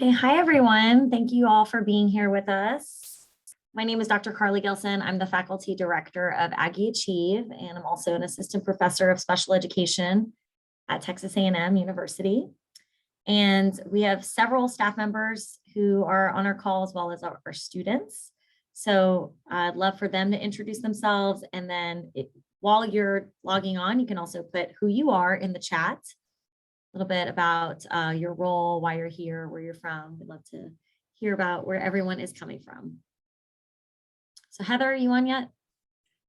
Okay, hi everyone. Thank you all for being here with us. My name is Dr. Carly Gilson. I'm the faculty director of Aggie Achieve, and I'm also an assistant professor of special education at Texas A&M University. And we have several staff members who are on our call as well as our students. So I'd love for them to introduce themselves. And then while you're logging on, you can also put who you are in the chat. A little bit about your role, why you're here, where you're from. We'd love to hear about where everyone is coming from. So Heather, are you on yet?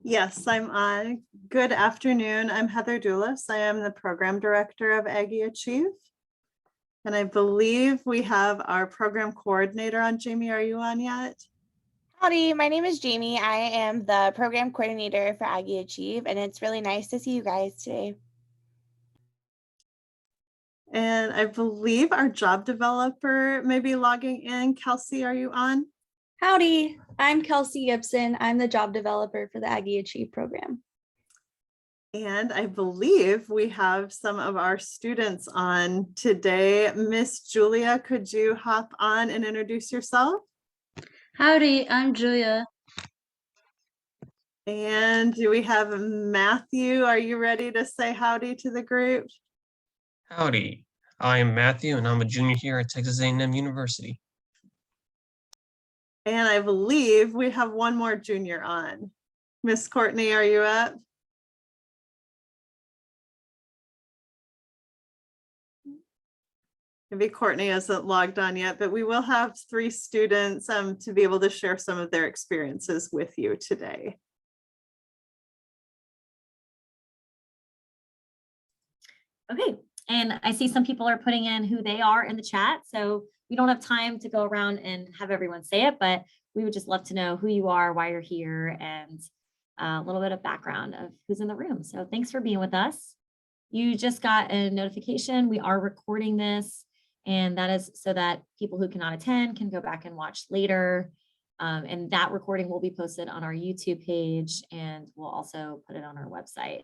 Yes, I'm on. Good afternoon. I'm Heather Doulis. I am the program director of Aggie Achieve. And I believe we have our program coordinator on. Jamie, are you on yet? Howdy, my name is Jamie. I am the program coordinator for Aggie Achieve, and it's really nice to see you guys today. And I believe our job developer may be logging in. Kelsey, are you on? Howdy, I'm Kelsey Gibson. I'm the job developer for the Aggie Achieve program. And I believe we have some of our students on today. Miss Julia, could you hop on and introduce yourself? Howdy, I'm Julia. And do we have Matthew? Are you ready to say howdy to the group? Howdy, I am Matthew and I'm a junior here at Texas A&M University. And I believe we have one more junior on. Miss Courtney, are you up? Maybe Courtney isn't logged on yet, but we will have 3 students to be able to share some of their experiences with you today. Okay, and I see some people are putting in who they are in the chat. So we don't have time to go around and have everyone say it, but we would just love to know who you are, why you're here, and a little bit of background of who's in the room. So thanks for being with us. You just got a notification. We are recording this, and that is so that people who cannot attend can go back and watch later. And that recording will be posted on our YouTube page, and we'll also put it on our website.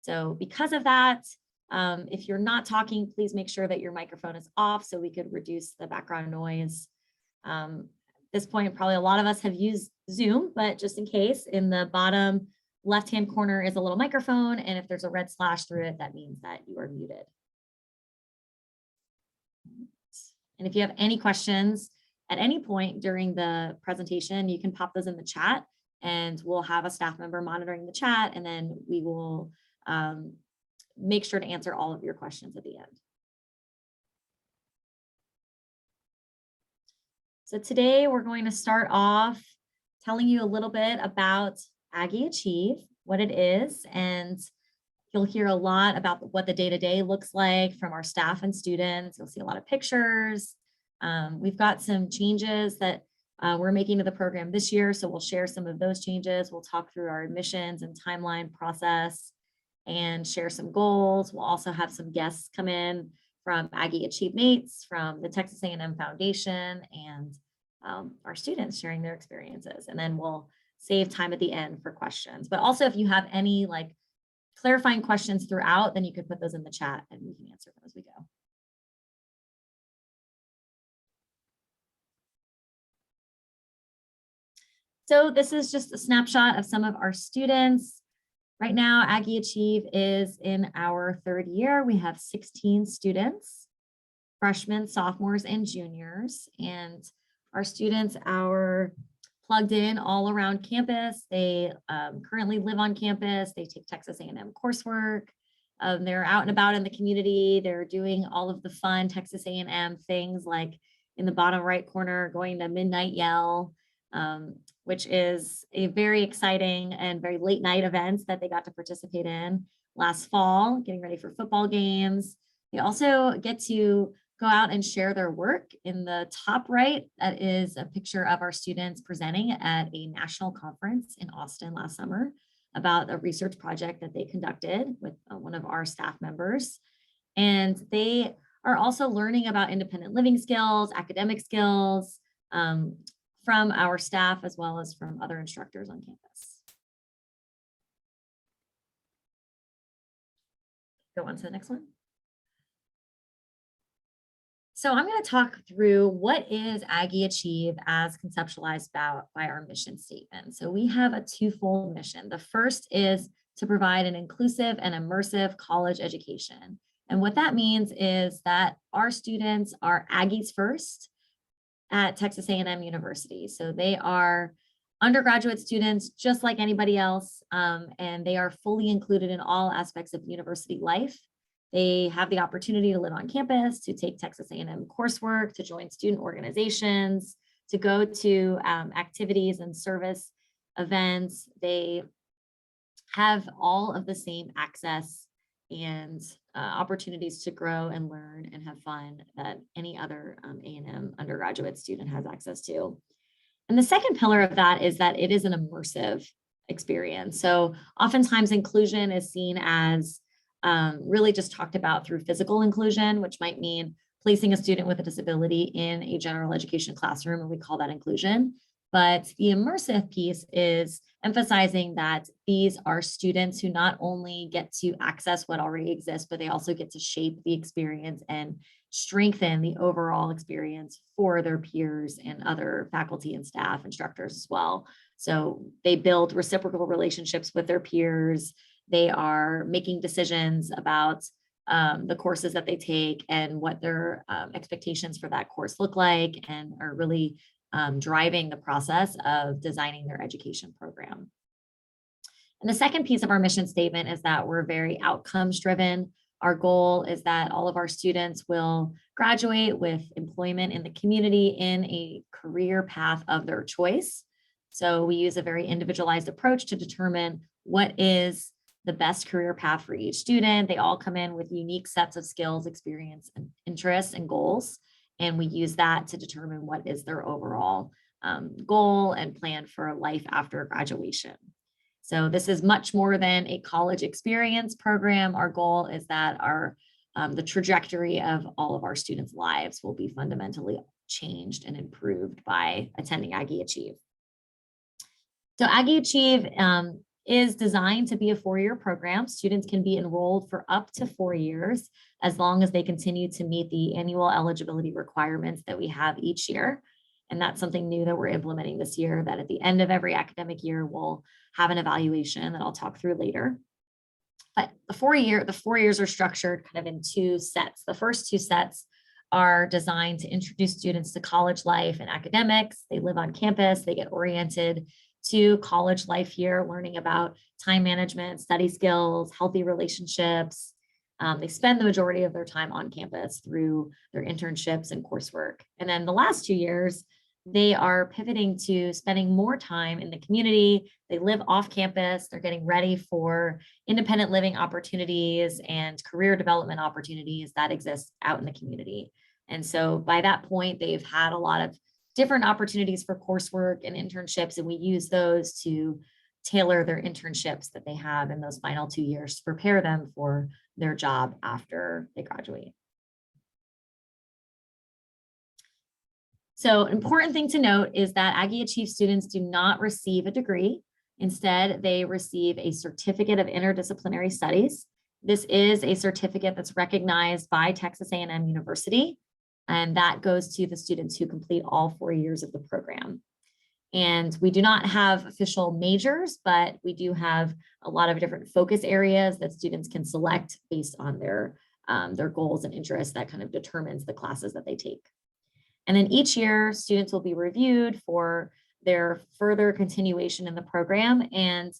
So because of that, if you're not talking, please make sure that your microphone is off so we could reduce the background noise. At this point, probably a lot of us have used Zoom, but just in case, in the bottom left-hand corner is a little microphone, and if there's a red slash through it, that means that you are muted. And if you have any questions at any point during the presentation, you can pop those in the chat, and we'll have a staff member monitoring the chat, and then we will make sure to answer all of your questions at the end. So today we're going to start off telling you a little bit about Aggie Achieve, what it is, and you'll hear a lot about what the day-to-day looks like from our staff and students. You'll see a lot of pictures. We've got some changes that we're making to the program this year, so we'll share some of those changes. We'll talk through our admissions and timeline process and share some goals. We'll also have some guests come in from Aggie Achieve Mates, from the Texas A&M Foundation, and our students sharing their experiences. And then we'll save time at the end for questions. But also if you have any like clarifying questions throughout, then you could put those in the chat and we can answer them as we go. So this is just a snapshot of some of our students. Right now, Aggie Achieve is in our 3rd year. We have 16 students, freshmen, sophomores, and juniors. And our students are plugged in all around campus. They currently live on campus. They take Texas A&M coursework. They're out and about in the community. They're doing all of the fun Texas A&M things, like in the bottom right corner, going to Midnight Yell, which is a very exciting and very late night event that they got to participate in last fall, getting ready for football games. They also get to go out and share their work. In the top right, that is a picture of our students presenting at a national conference in Austin last summer about a research project that they conducted with one of our staff members. And they are also learning about independent living skills, academic skills, from our staff as well as from other instructors on campus. Go on to the next one. So I'm going to talk through what is Aggie Achieve as conceptualized by our mission statement. So we have a twofold mission. The first is to provide an inclusive and immersive college education. And what that means is that our students are Aggies first at Texas A&M University. So they are undergraduate students just like anybody else, and they are fully included in all aspects of university life. They have the opportunity to live on campus, to take Texas A&M coursework, to join student organizations, to go to activities and service events. They have all of the same access and opportunities to grow and learn and have fun that any other A&M undergraduate student has access to. And the second pillar of that is that it is an immersive experience. So oftentimes inclusion is seen as really just talked about through physical inclusion, which might mean placing a student with a disability in a general education classroom, and we call that inclusion. But the immersive piece is emphasizing that these are students who not only get to access what already exists, but they also get to shape the experience and strengthen the overall experience for their peers and other faculty and staff instructors as well. So they build reciprocal relationships with their peers. They are making decisions about the courses that they take and what their expectations for that course look like, and are really driving the process of designing their education program. And the second piece of our mission statement is that we're very outcomes driven. Our goal is that all of our students will graduate with employment in the community in a career path of their choice. So we use a very individualized approach to determine what is the best career path for each student. They all come in with unique sets of skills, experience, and interests and goals. And we use that to determine what is their overall goal and plan for life after graduation. So this is much more than a college experience program. Our goal is that the trajectory of all of our students' lives will be fundamentally changed and improved by attending Aggie Achieve. So Aggie Achieve is designed to be a 4-year program. Students can be enrolled for up to 4 years as long as they continue to meet the annual eligibility requirements that we have each year. And that's something new that we're implementing this year, that at the end of every academic year, we'll have an evaluation that I'll talk through later. But the 4 years are structured kind of in 2 sets. The first 2 sets are designed to introduce students to college life and academics. They live on campus, they get oriented to college life here, learning about time management, study skills, healthy relationships. They spend the majority of their time on campus through their internships and coursework. And then the last 2 years, they are pivoting to spending more time in the community. They live off campus. They're getting ready for independent living opportunities and career development opportunities that exist out in the community. And so by that point, they've had a lot of different opportunities for coursework and internships, and we use those to tailor their internships that they have in those final 2 years to prepare them for their job after they graduate. So an important thing to note is that Aggie Achieve students do not receive a degree. Instead, they receive a certificate of interdisciplinary studies. This is a certificate that's recognized by Texas A&M University, and that goes to the students who complete all 4 years of the program. And we do not have official majors, but we do have a lot of different focus areas that students can select based on their goals and interests. That kind of determines the classes that they take. And then each year, students will be reviewed for their further continuation in the program. And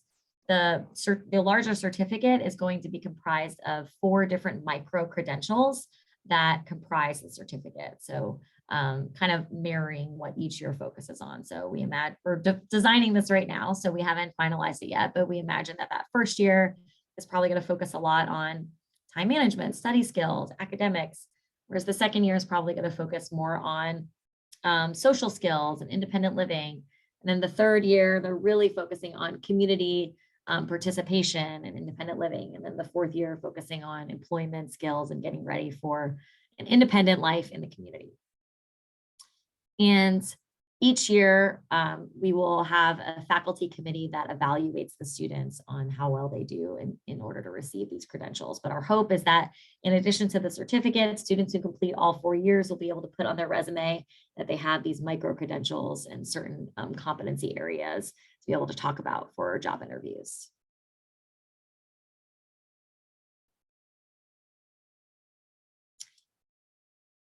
the larger certificate is going to be comprised of 4 different micro credentials that comprise the certificate. So kind of mirroring what each year focuses on. So we're designing this right now, so we haven't finalized it yet, but we imagine that first year is probably going to focus a lot on time management, study skills, academics, whereas the second year is probably going to focus more on social skills and independent living. And then the third year, they're really focusing on community participation and independent living. And then the fourth year, focusing on employment skills and getting ready for an independent life in the community. And each year, we will have a faculty committee that evaluates the students on how well they do in order to receive these credentials. But our hope is that in addition to the certificate, students who complete all 4 years will be able to put on their resume that they have these micro credentials and certain competency areas to be able to talk about for job interviews.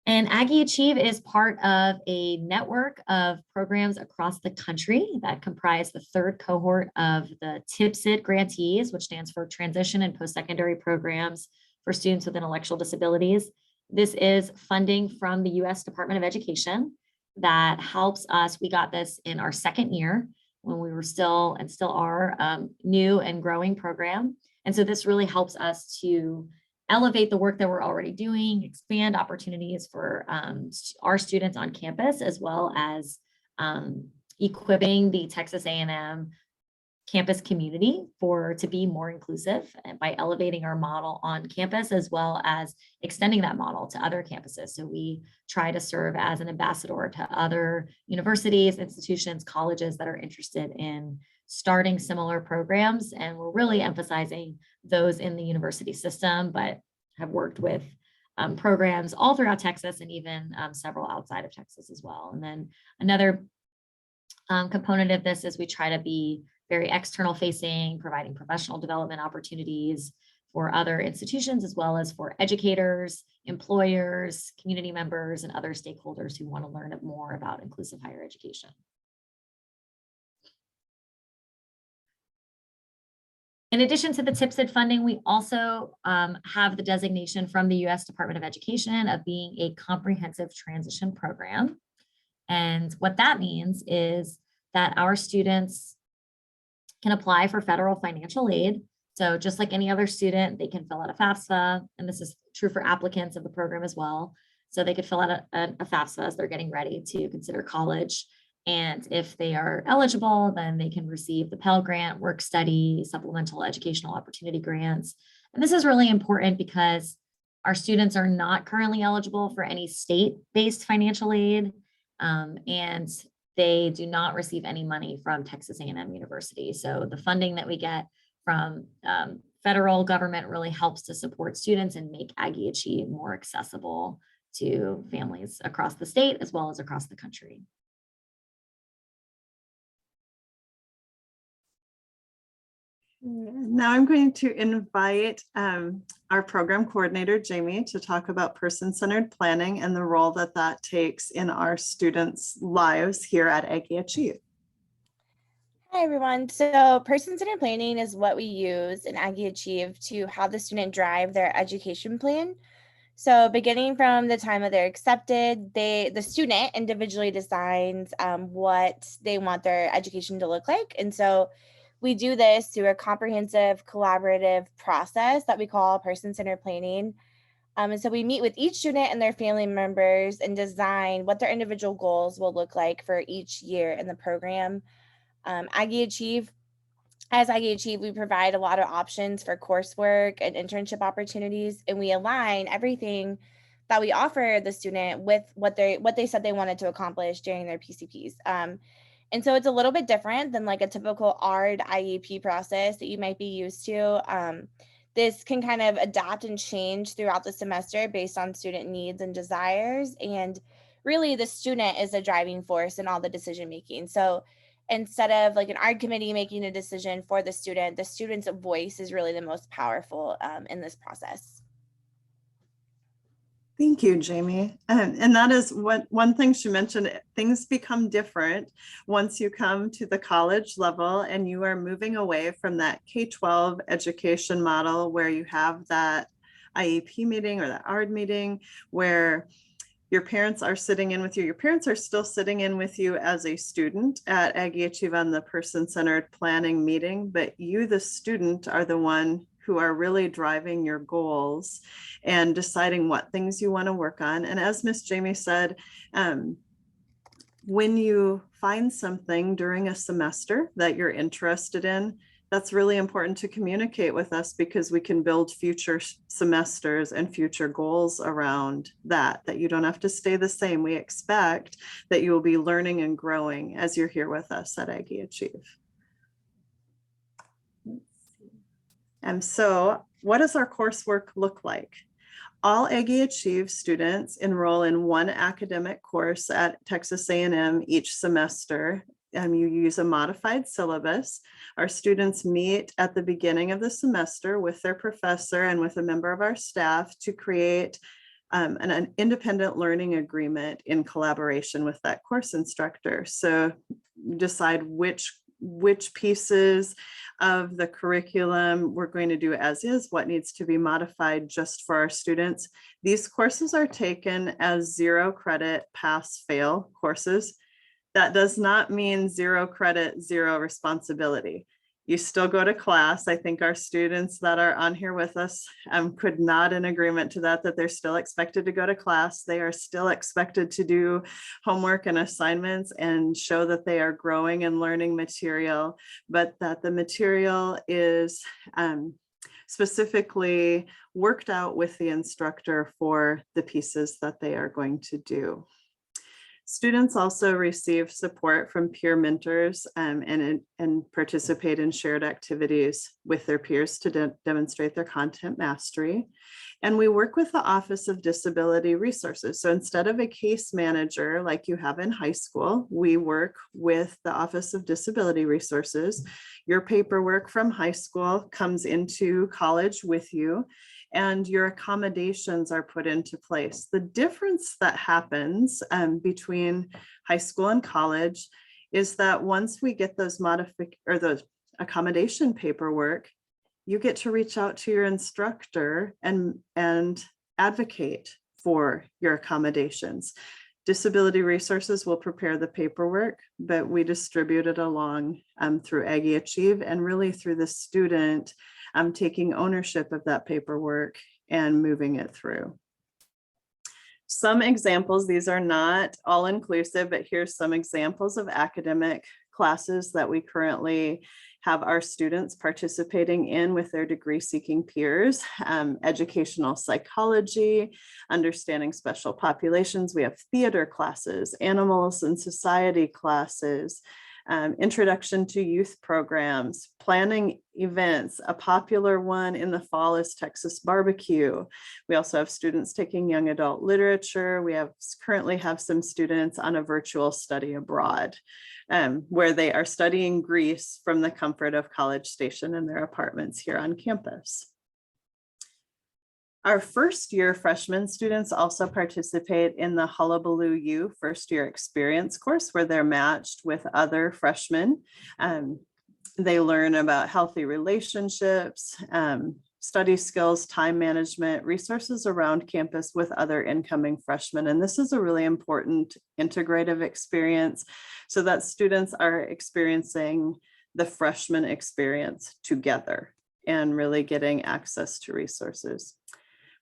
And Aggie Achieve is part of a network of programs across the country that comprise the third cohort of the TIPSID grantees, which stands for Transition and Post-Secondary Programs for Students with Intellectual Disabilities. This is funding from the U.S. Department of Education that helps us. We got this in our second year when we were still are new and growing program. And so this really helps us to elevate the work that we're already doing, expand opportunities for our students on campus, as well as equipping the Texas A&M campus community to be more inclusive by elevating our model on campus, as well as extending that model to other campuses. So we try to serve as an ambassador to other universities, institutions, colleges that are interested in starting similar programs. And we're really emphasizing those in the university system, but have worked with programs all throughout Texas and even several outside of Texas as well. And then another component of this is we try to be very external facing, providing professional development opportunities for other institutions, as well as for educators, employers, community members, and other stakeholders who want to learn more about inclusive higher education. In addition to the TIPSID funding, we also have the designation from the U.S. Department of Education of being a comprehensive transition program. And what that means is that our students can apply for federal financial aid. So just like any other student, they can fill out a FAFSA, and this is true for applicants of the program as well. So they could fill out a FAFSA as they're getting ready to consider college. And if they are eligible, then they can receive the Pell Grant, work study, supplemental educational opportunity grants. And this is really important because our students are not currently eligible for any state-based financial aid, and they do not receive any money from Texas A&M University. So the funding that we get from federal government really helps to support students and make Aggie Achieve more accessible to families across the state as well as across the country. Now I'm going to invite our program coordinator, Jamie, to talk about person-centered planning and the role that that takes in our students' lives here at Aggie Achieve. Hi, everyone. So person-centered planning is what we use in Aggie Achieve to have the student drive their education plan. So beginning from the time that they're accepted, the student individually designs what they want their education to look like. And so we do this through a comprehensive collaborative process that we call person-centered planning. And so we meet with each student and their family members and design what their individual goals will look like for each year in the program. As Aggie Achieve, we provide a lot of options for coursework and internship opportunities, and we align everything that we offer the student with what they said they wanted to accomplish during their PCPs. And so it's a little bit different than like a typical ARD IEP process that you might be used to. This can kind of adapt and change throughout the semester based on student needs and desires. And really the student is the driving force in all the decision making. So instead of like an ARD committee making a decision for the student's voice is really the most powerful in this process. Thank you, Jamie. And that is one thing she mentioned, things become different once you come to the college level and you are moving away from that K-12 education model where you have that IEP meeting or that ARD meeting where your parents are sitting in with you. Your parents are still sitting in with you as a student at Aggie Achieve on the person-centered planning meeting, but you, the student, are the one who are really driving your goals and deciding what things you want to work on. And as Miss Jamie said, when you find something during a semester that you're interested in, That's really important to communicate with us because we can build future semesters and future goals around that you don't have to stay the same. We expect that you will be learning and growing as you're here with us at Aggie Achieve. And so what does our coursework look like? All Aggie Achieve students enroll in one academic course at Texas A&M each semester. You use a modified syllabus. Our students meet at the beginning of the semester with their professor and with a member of our staff to create an independent learning agreement in collaboration with that course instructor. So decide which pieces of the curriculum we're going to do as is, what needs to be modified just for our students. These courses are taken as 0 credit pass-fail courses. That does not mean 0 credit, 0 responsibility. You still go to class. I think our students that are on here with us could nod in agreement to that they're still expected to go to class. They are still expected to do homework and assignments and show that they are growing and learning material, but that the material is specifically worked out with the instructor for the pieces that they are going to do. Students also receive support from peer mentors and participate in shared activities with their peers to demonstrate their content mastery. And we work with the Office of Disability Resources. So instead of a case manager like you have in high school, we work with the Office of Disability Resources. Your paperwork from high school comes into college with you, and your accommodations are put into place. The difference that happens between high school and college is that once we get those those accommodation paperwork, you get to reach out to your instructor and advocate for your accommodations. Disability Resources will prepare the paperwork, but we distribute it along through Aggie Achieve and really through the student taking ownership of that paperwork and moving it through. Some examples, these are not all inclusive, but here's some examples of academic classes that we currently have our students participating in with their degree seeking peers. Educational psychology, understanding special populations. We have theater classes, animals and society classes, introduction to youth programs, planning events. A popular one in the fall is Texas barbecue. We also have students taking young adult literature. We currently have some students on a virtual study abroad where they are studying Greece from the comfort of College Station in their apartments here on campus. Our first year freshman students also participate in the Hullabaloo U first year experience course where they're matched with other freshmen. They learn about healthy relationships, study skills, time management, resources around campus with other incoming freshmen. And this is a really important integrative experience so that students are experiencing the freshman experience together and really getting access to resources.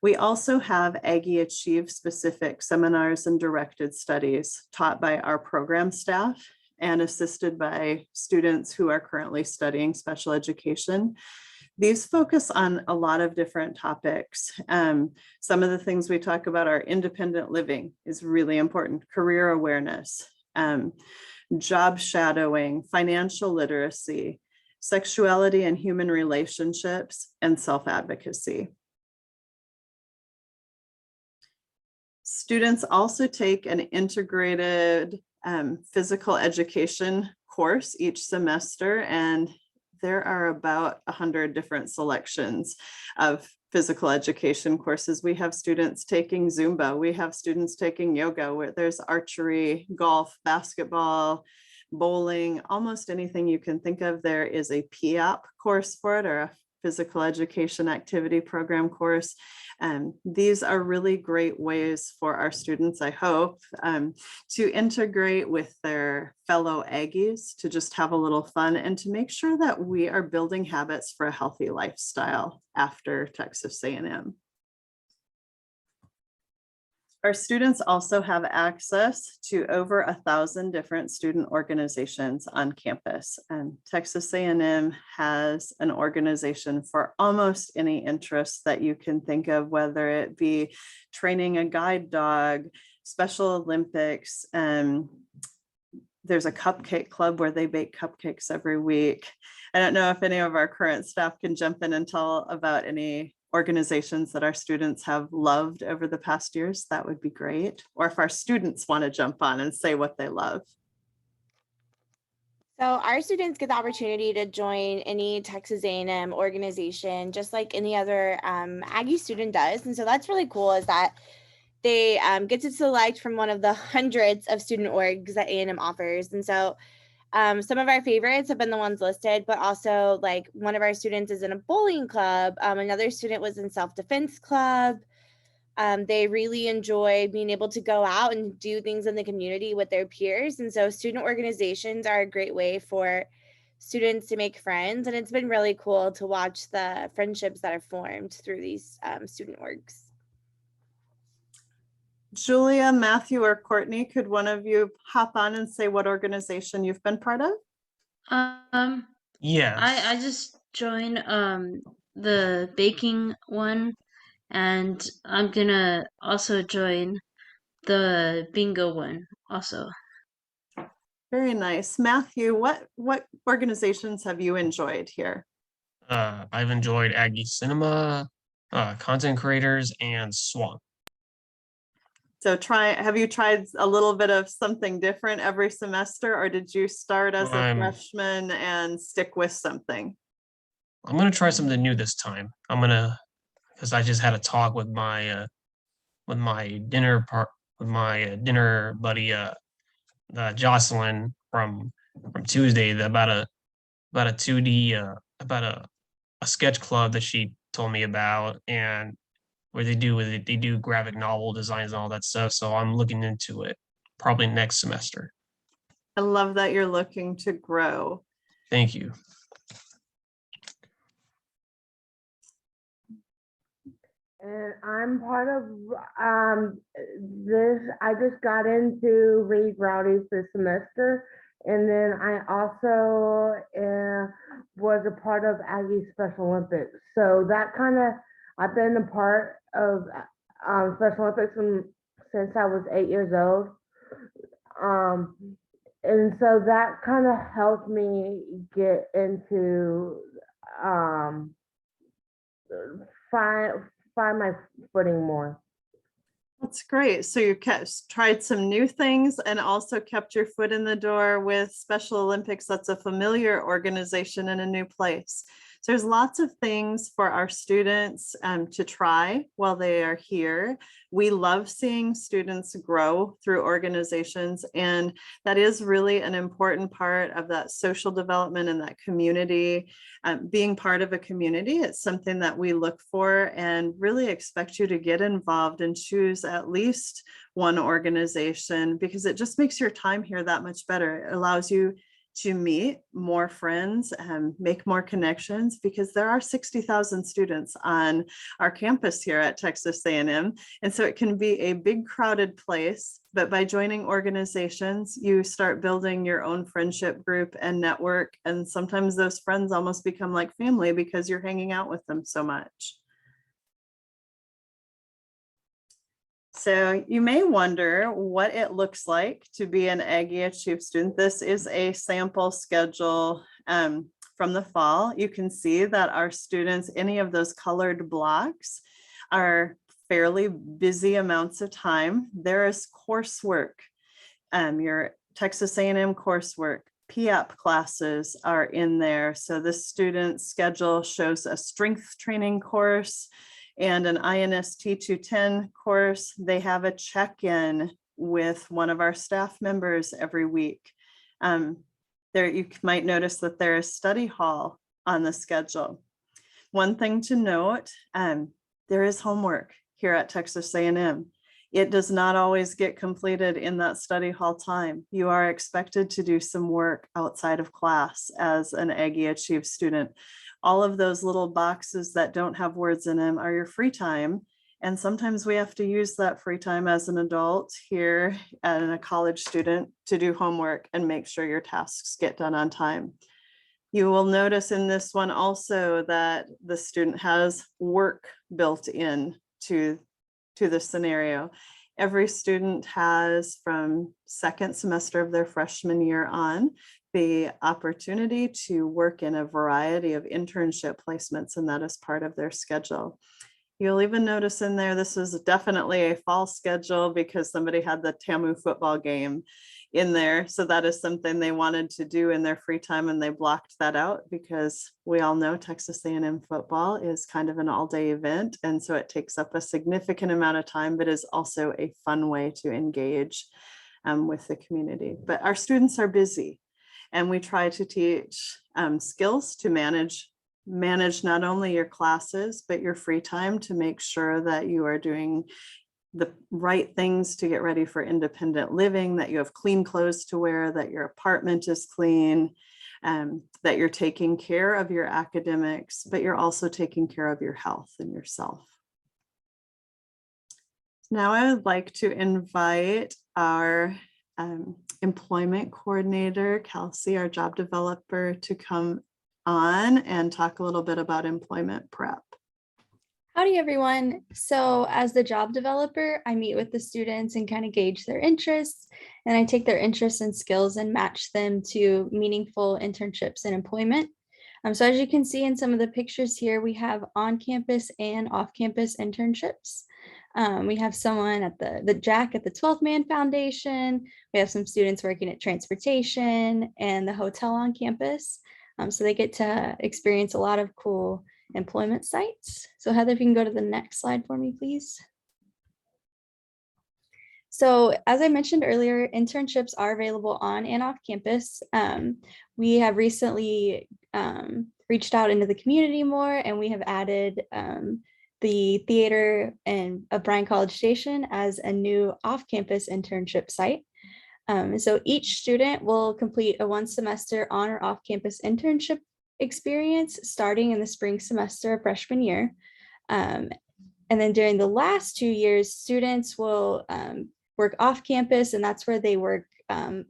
We also have Aggie Achieve specific seminars and directed studies taught by our program staff and assisted by students who are currently studying special education. These focus on a lot of different topics. Some of the things we talk about are independent living is really important, career awareness, job shadowing, financial literacy, sexuality and human relationships, and self-advocacy. Students also take an integrated physical education course each semester, and there are about 100 different selections of physical education courses. We have students taking Zumba, we have students taking yoga, where there's archery, golf, basketball, bowling, almost anything you can think of. There is a PAP course for it, or a physical education activity program course. These are really great ways for our students, I hope, to integrate with their fellow Aggies, to just have a little fun and to make sure that we are building habits for a healthy lifestyle after Texas A&M. Our students also have access to over 1,000 different student organizations on campus, and Texas A&M has an organization for almost any interest that you can think of, whether it be training a guide dog, Special Olympics, and there's a cupcake club where they bake cupcakes every week. I don't know if any of our current staff can jump in and tell about any organizations that our students have loved over the past years. That would be great. Or if our students want to jump on and say what they love. So our students get the opportunity to join any Texas A&M organization, just like any other Aggie student does. And so that's really cool, is that they get to select from one of the hundreds of student orgs that A&M offers. And so some of our favorites have been the ones listed, but also like one of our students is in a bowling club. Another student was in self-defense club. They really enjoy being able to go out and do things in the community with their peers. And so student organizations are a great way for students to make friends. And it's been really cool to watch the friendships that are formed through these student orgs. Julia, Matthew, or Courtney, could one of you hop on and say what organization you've been part of? Yes. I just joined the baking one, and I'm gonna also join the bingo one also. Very nice. Matthew, what organizations have you enjoyed here? I've enjoyed Aggie Cinema, Content Creators, and Swamp. So have you tried a little bit of something different every semester, or did you start as a freshman and stick with something? I'm gonna try something new this time. Because I just had a talk with my dinner buddy Jocelyn from Tuesday about a 2D about a sketch club that she told me about, and where they do graphic novel designs and all that stuff. So I'm looking into it probably next semester. I love that you're looking to grow. Thank you. And I'm part of this. I just got into Read Rowdies this semester. And then I also was a part of Aggie Special Olympics. So that kind of, I've been a part of Special Olympics since I was 8 years old. And so that kind of helped me get into find my footing more. That's great. So you tried some new things and also kept your foot in the door with Special Olympics. That's a familiar organization in a new place. So there's lots of things for our students to try while they are here. We love seeing students grow through organizations, and that is really an important part of that social development and that community. Being part of a community, it's something that we look for and really expect you to get involved and choose at least one organization, because it just makes your time here that much better. It allows you to meet more friends and make more connections, because there are 60,000 students on our campus here at Texas A&M. And so it can be a big crowded place, but by joining organizations, you start building your own friendship group and network. And sometimes those friends almost become like family because you're hanging out with them so much. So you may wonder what it looks like to be an Aggie Achieve student. This is a sample schedule from the fall. You can see that our students, any of those colored blocks, are fairly busy amounts of time. There is coursework, your Texas A&M coursework. PEP classes are in there. So this student schedule shows a strength training course and an INST 210 course. They have a check-in with one of our staff members every week. There, you might notice that there is study hall on the schedule. One thing to note, there is homework here at Texas A&M. It does not always get completed in that study hall time. You are expected to do some work outside of class as an Aggie Achieve student. All of those little boxes that don't have words in them are your free time, And sometimes we have to use that free time as an adult here and a college student to do homework and make sure your tasks get done on time. You will notice in this one also that the student has work built in to the scenario. Every student has, from second semester of their freshman year on, the opportunity to work in a variety of internship placements, and that is part of their schedule. You'll even notice in there, this is definitely a fall schedule because somebody had the TAMU football game in there. So that is something they wanted to do in their free time, and they blocked that out because we all know Texas A&M football is kind of an all-day event. And so it takes up a significant amount of time, but is also a fun way to engage with the community. But our students are busy, and we try to teach skills to manage not only your classes, but your free time, to make sure that you are doing the right things to get ready for independent living, that you have clean clothes to wear, that your apartment is clean, that you're taking care of your academics, but you're also taking care of your health and yourself. Now I would like to invite our employment coordinator, Kelsey, our job developer, to come on and talk a little bit about employment prep. Howdy, everyone. So as the job developer, I meet with the students and kind of gauge their interests, and I take their interests and skills and match them to meaningful internships and employment. So as you can see in some of the pictures here, we have on-campus and off-campus internships. We have someone at the Jack at the 12th Man Foundation. We have some students working at transportation and the hotel on campus. So they get to experience a lot of cool employment sites. So Heather, if you can go to the next slide for me, please. So as I mentioned earlier, internships are available on and off campus. We have recently reached out into the community more, and we have added the theater of Bryan College Station as a new off-campus internship site. So each student will complete a 1 semester on or off-campus internship experience starting in the spring semester of freshman year. And then during the last 2 years, students will work off campus, and that's where they work,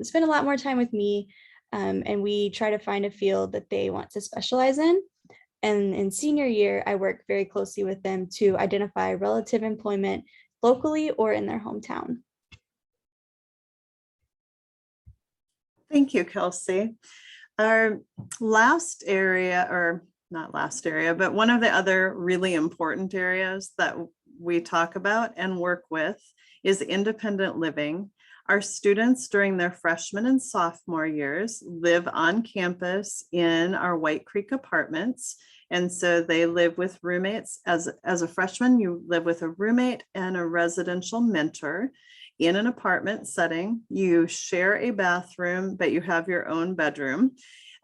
spend a lot more time with me, and we try to find a field that they want to specialize in. And in senior year, I work very closely with them to identify relative employment locally or in their hometown. Thank you, Kelsey. Our last area, or not last area, but one of the other really important areas that we talk about and work with is independent living. Our students during their freshman and sophomore years live on campus in our White Creek apartments. And so they live with roommates. As a freshman, you live with a roommate and a residential mentor in an apartment setting. You share a bathroom, but you have your own bedroom.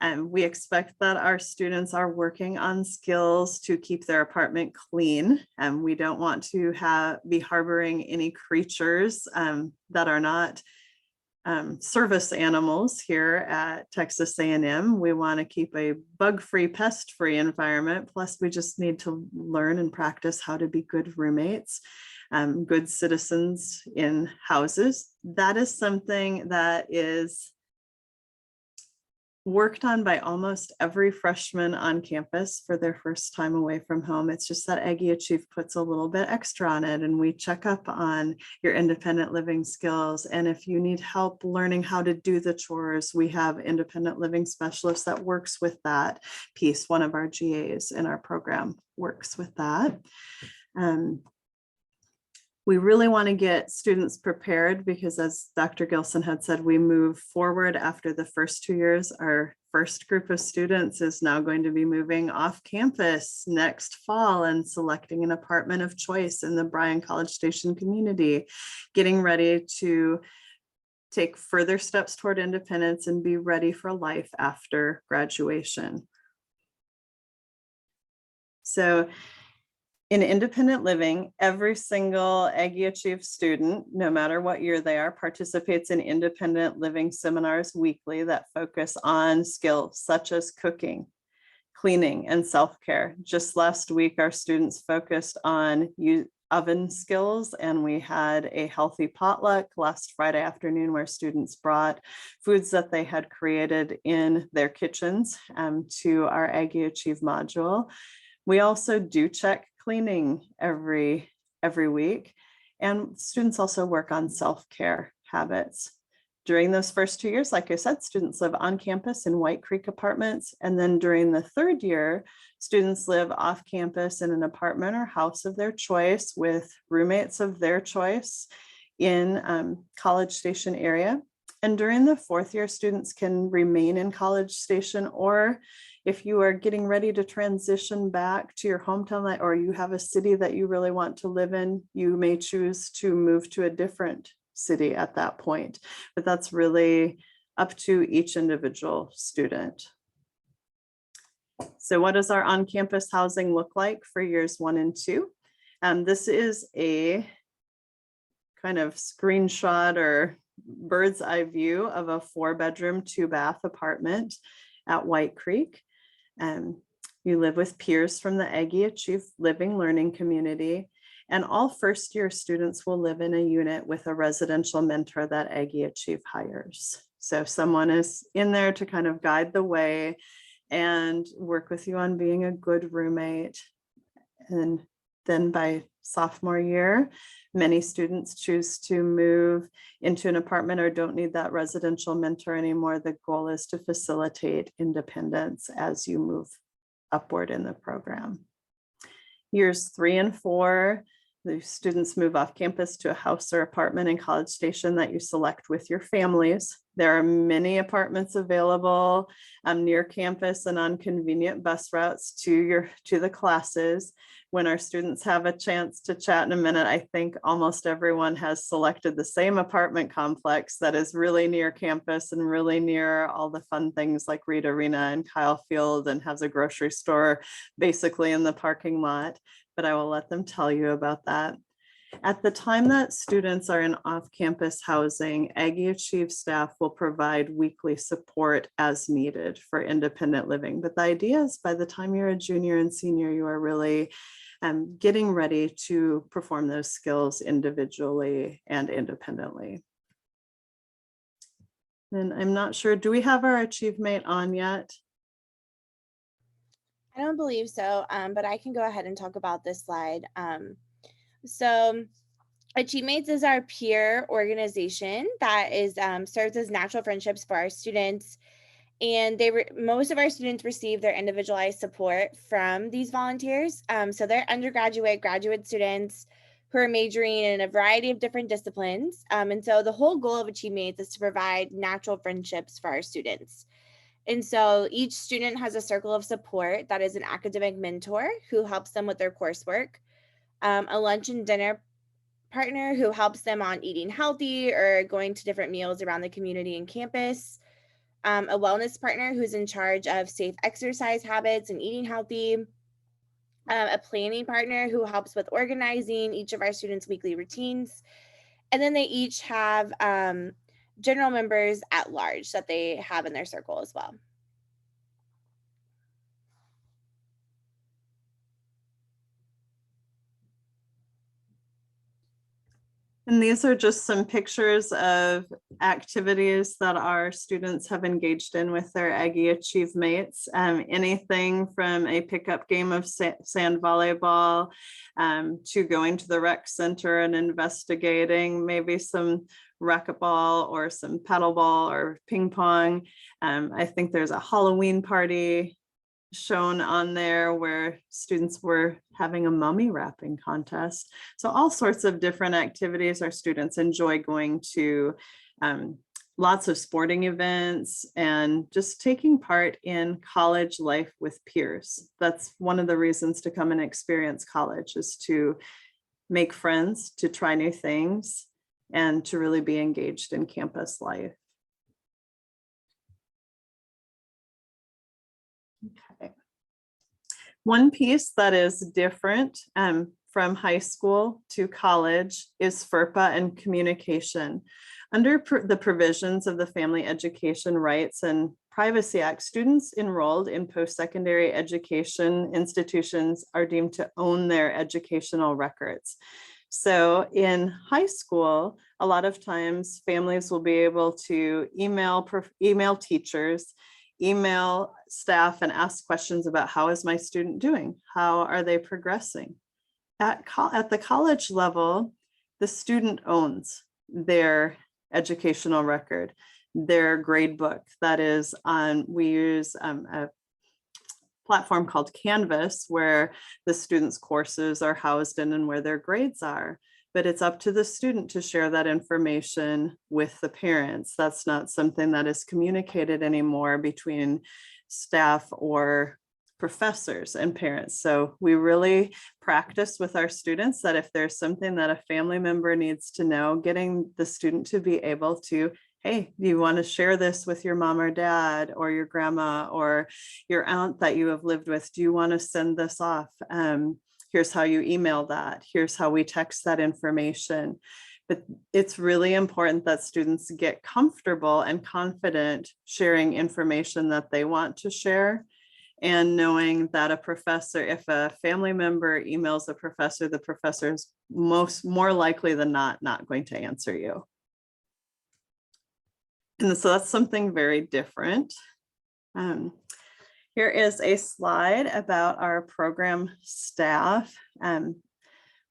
And we expect that our students are working on skills to keep their apartment clean. And we don't want to be harboring any creatures that are not service animals here at Texas A&M. We want to keep a bug-free, pest-free environment. Plus, we just need to learn and practice how to be good roommates, good citizens in houses. That is something that is worked on by almost every freshman on campus for their first time away from home. It's just that Aggie Achieve puts a little bit extra on it, and we check up on your independent living skills. And if you need help learning how to do the chores, we have independent living specialists that works with that piece. One of our GAs in our program works with that. We really want to get students prepared because, as Dr. Gilson had said, we move forward after the first 2 years. Our first group of students is now going to be moving off campus next fall and selecting an apartment of choice in the Bryan College Station community, getting ready to take further steps toward independence and be ready for life after graduation. So in independent living, every single Aggie Achieve student, no matter what year they are, participates in independent living seminars weekly that focus on skills such as cooking, cleaning and self-care. Just last week, our students focused on oven skills, and we had a healthy potluck last Friday afternoon where students brought foods that they had created in their kitchens to our Aggie Achieve module. We also do check cleaning every week, and students also work on self-care habits. During those first 2 years, like I said, students live on campus in White Creek apartments. And then during the third year, students live off campus in an apartment or house of their choice with roommates of their choice in College Station area. And during the fourth year, students can remain in College Station, or if you are getting ready to transition back to your hometown or you have a city that you really want to live in, you may choose to move to a different city at that point, but that's really up to each individual student. So what does our on-campus housing look like for years 1 and 2? This is a kind of screenshot or bird's eye view of a 4-bedroom, 2-bath apartment at White Creek. You live with peers from the Aggie Achieve Living Learning community. And all first-year students will live in a unit with a residential mentor that Aggie Achieve hires. So someone is in there to kind of guide the way and work with you on being a good roommate. And then by sophomore year, many students choose to move into an apartment or don't need that residential mentor anymore. The goal is to facilitate independence as you move upward in the program. Years 3 and 4, the students move off campus to a house or apartment in College Station that you select with your families. There are many apartments available near campus and on convenient bus routes to the classes. When our students have a chance to chat in a minute, I think almost everyone has selected the same apartment complex that is really near campus and really near all the fun things like Reed Arena and Kyle Field, and has a grocery store basically in the parking lot. But I will let them tell you about that. At the time that students are in off-campus housing, Aggie Achieve staff will provide weekly support as needed for independent living. But the idea is by the time you're a junior and senior, you are really getting ready to perform those skills individually and independently. And I'm not sure, do we have our AchieveMate on yet? I don't believe so, but I can go ahead and talk about this slide. So AchieveMates is our peer organization that is serves as natural friendships for our students. And most of our students receive their individualized support from these volunteers. So they're undergraduate, graduate students who are majoring in a variety of different disciplines. And so the whole goal of AchieveMates is to provide natural friendships for our students. And so each student has a circle of support that is an academic mentor who helps them with their coursework, a lunch and dinner partner who helps them on eating healthy or going to different meals around the community and campus, a wellness partner who's in charge of safe exercise habits and eating healthy, a planning partner who helps with organizing each of our students' weekly routines, and then they each have general members at large that they have in their circle as well. And these are just some pictures of activities that our students have engaged in with their Aggie Achieve mates. Anything from a pickup game of sand volleyball to going to the rec center and investigating maybe some racquetball or some paddleball or ping pong. I think there's a Halloween party shown on there where students were having a mummy wrapping contest. So all sorts of different activities. Our students enjoy going to lots of sporting events and just taking part in college life with peers. That's one of the reasons to come and experience college, is to make friends, to try new things, and to really be engaged in campus life. Okay. One piece that is different from high school to college is Ferpa and Communication. Under the provisions of the Family Education Rights and Privacy Act, students enrolled in post-secondary education institutions are deemed to own their educational records. So in high school, a lot of times families will be able to email teachers, email staff, and ask questions about how is my student doing? How are they progressing? At the college level, the student owns their educational record, their grade book. That is we use a platform called Canvas, where the students' courses are housed in and where their grades are. But it's up to the student to share that information with the parents. That's not something that is communicated anymore between staff or professors and parents. So we really practice with our students that if there's something that a family member needs to know, getting the student to be able to, hey, do you want to share this with your mom or dad or your grandma or your aunt that you have lived with? Do you want to send this off? Here's how you email that. Here's how we text that information. But it's really important that students get comfortable and confident sharing information that they want to share, and knowing that a professor, if a family member emails a professor, the professor is more likely than not going to answer you. And so that's something very different. Here is a slide about our program staff.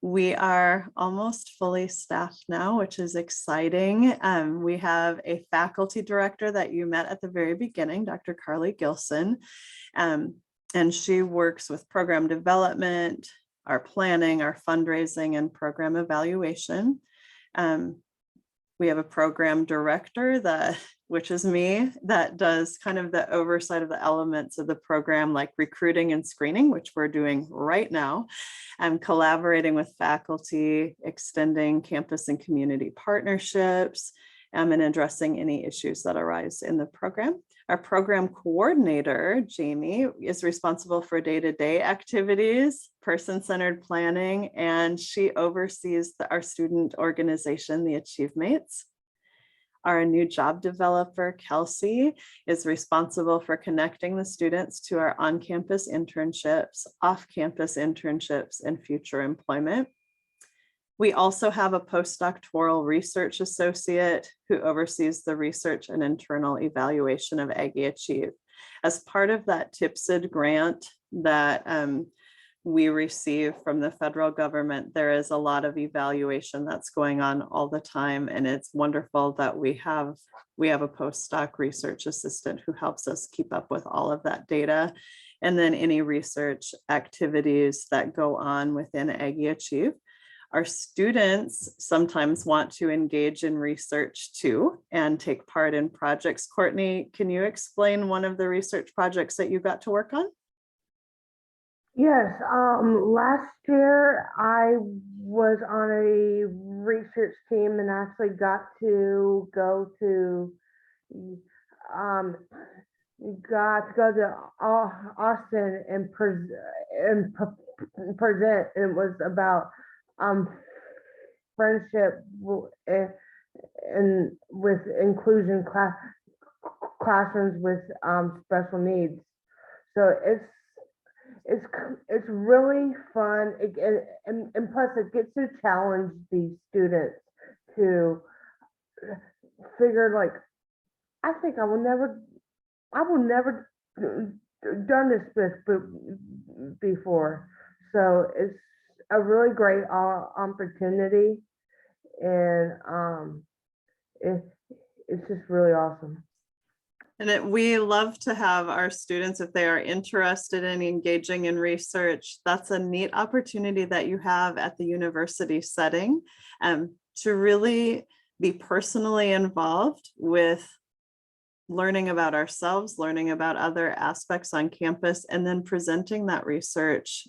We are almost fully staffed now, which is exciting. We have a faculty director that you met at the very beginning, Dr. Carly Gilson, and she works with program development, our planning, our fundraising, and program evaluation. We have a program director which is me, that does kind of the oversight of the elements of the program, like recruiting and screening, which we're doing right now, and collaborating with faculty, extending campus and community partnerships, and addressing any issues that arise in the program. Our program coordinator, Jamie, is responsible for day-to-day activities, person-centered planning, and she oversees our student organization, the Achievemates. Our new job developer, Kelsey, is responsible for connecting the students to our on-campus internships, off-campus internships, and future employment. We also have a postdoctoral research associate who oversees the research and internal evaluation of Aggie Achieve. As part of that TIPSID grant that we receive from the federal government, there is a lot of evaluation that's going on all the time, and it's wonderful that we have a postdoc research assistant who helps us keep up with all of that data, and then any research activities that go on within Aggie Achieve. Our students sometimes want to engage in research too and take part in projects. Courtney, can you explain one of the research projects that you got to work on? Yes, last year I was on a research team and actually got to go to Austin and present. It was about friendship and with inclusion classrooms with special needs. So it's really fun, and plus it gets to challenge these students to figure, like, I think I will never done this before. So it's a really great opportunity, and it's just really awesome. And we love to have our students, if they are interested in engaging in research, that's a neat opportunity that you have at the university setting, to really be personally involved with learning about ourselves, learning about other aspects on campus, and then presenting that research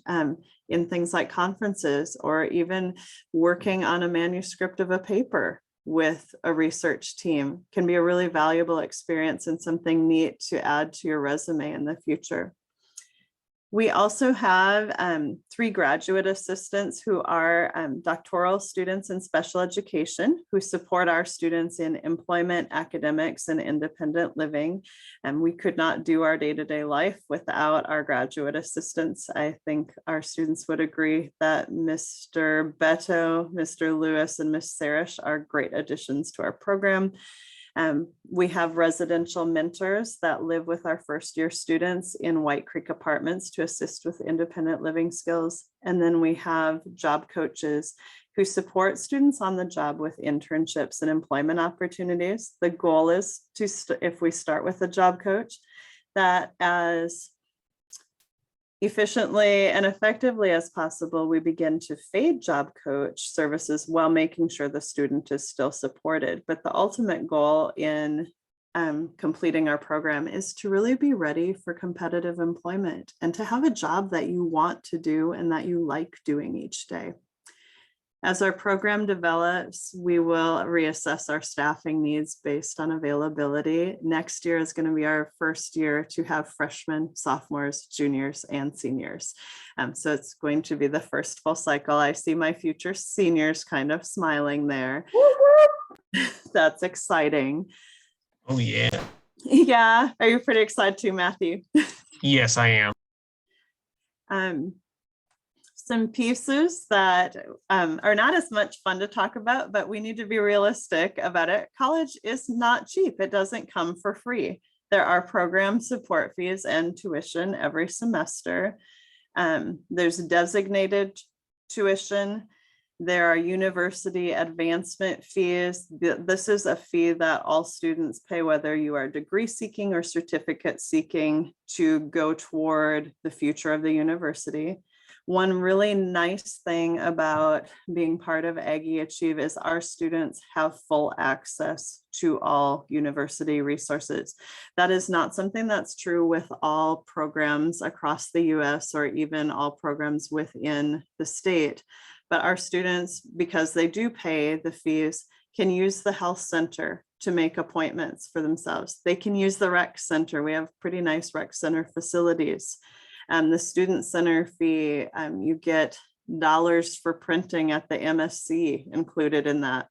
in things like conferences, or even working on a manuscript of a paper with a research team can be a really valuable experience and something neat to add to your resume in the future. We also have 3 graduate assistants who are doctoral students in special education who support our students in employment, academics, and independent living. And we could not do our day-to-day life without our graduate assistants. I think our students would agree that Mr. Beto, Mr. Lewis, and Ms. Sarish are great additions to our program. We have residential mentors that live with our first year students in White Creek apartments to assist with independent living skills. And then we have job coaches who support students on the job with internships and employment opportunities. The goal is to, if we start with a job coach, that as efficiently and effectively as possible, we begin to fade job coach services while making sure the student is still supported. But the ultimate goal in completing our program is to really be ready for competitive employment and to have a job that you want to do and that you like doing each day. As our program develops, we will reassess our staffing needs based on availability. Next year is going to be our first year to have freshmen, sophomores, juniors, and seniors. So it's going to be the first full cycle. I see my future seniors kind of smiling there. That's exciting. Oh, yeah. Yeah. Are you pretty excited too, Matthew? Yes, I am. Some pieces that are not as much fun to talk about, but we need to be realistic about it. College is not cheap. It doesn't come for free. There are program support fees and tuition every semester. There's designated tuition. There are university advancement fees. This is a fee that all students pay, whether you are degree seeking or certificate seeking, to go toward the future of the university. One really nice thing about being part of Aggie Achieve is our students have full access to all university resources. That is not something that's true with all programs across the US or even all programs within the state. But our students, because they do pay the fees, can use the health center to make appointments for themselves. They can use the rec center. We have pretty nice rec center facilities. The student center fee, you get dollars for printing at the MSC included in that.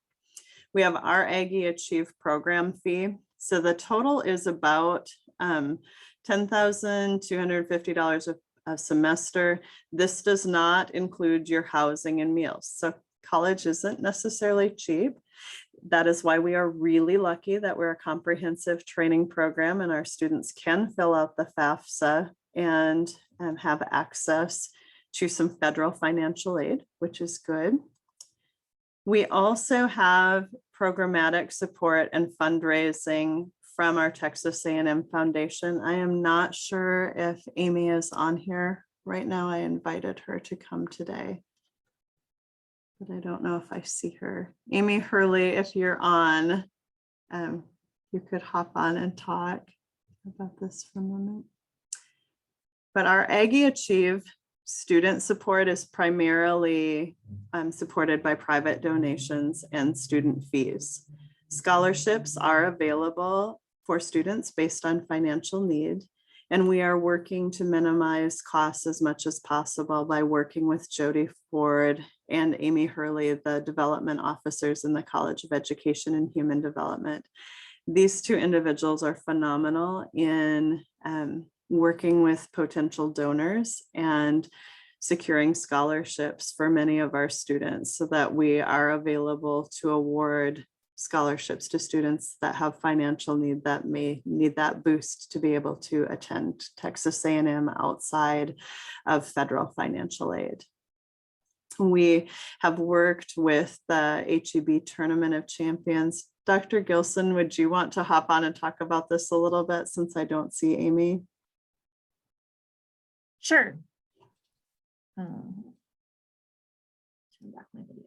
We have our Aggie Achieve program fee. So the total is about $10,250 a semester. This does not include your housing and meals. So college isn't necessarily cheap. That is why we are really lucky that we're a comprehensive training program and our students can fill out the FAFSA and have access to some federal financial aid, which is good. We also have programmatic support and fundraising from our Texas A&M Foundation. I am not sure if Amy is on here right now. I invited her to come today, but I don't know if I see her. Amy Hurley, if you're on, you could hop on and talk about this for a moment. But our Aggie Achieve student support is primarily supported by private donations and student fees. Scholarships are available for students based on financial need, and we are working to minimize costs as much as possible by working with Jody Ford and Amy Hurley, the development officers in the College of Education and Human Development. These two individuals are phenomenal in working with potential donors and securing scholarships for many of our students so that we are available to award scholarships to students that have financial need that may need that boost to be able to attend Texas A&M outside of federal financial aid. We have worked with the HEB Tournament of Champions. Dr. Gilson, would you want to hop on and talk about this a little bit since I don't see Amy? Sure. Turn back my video.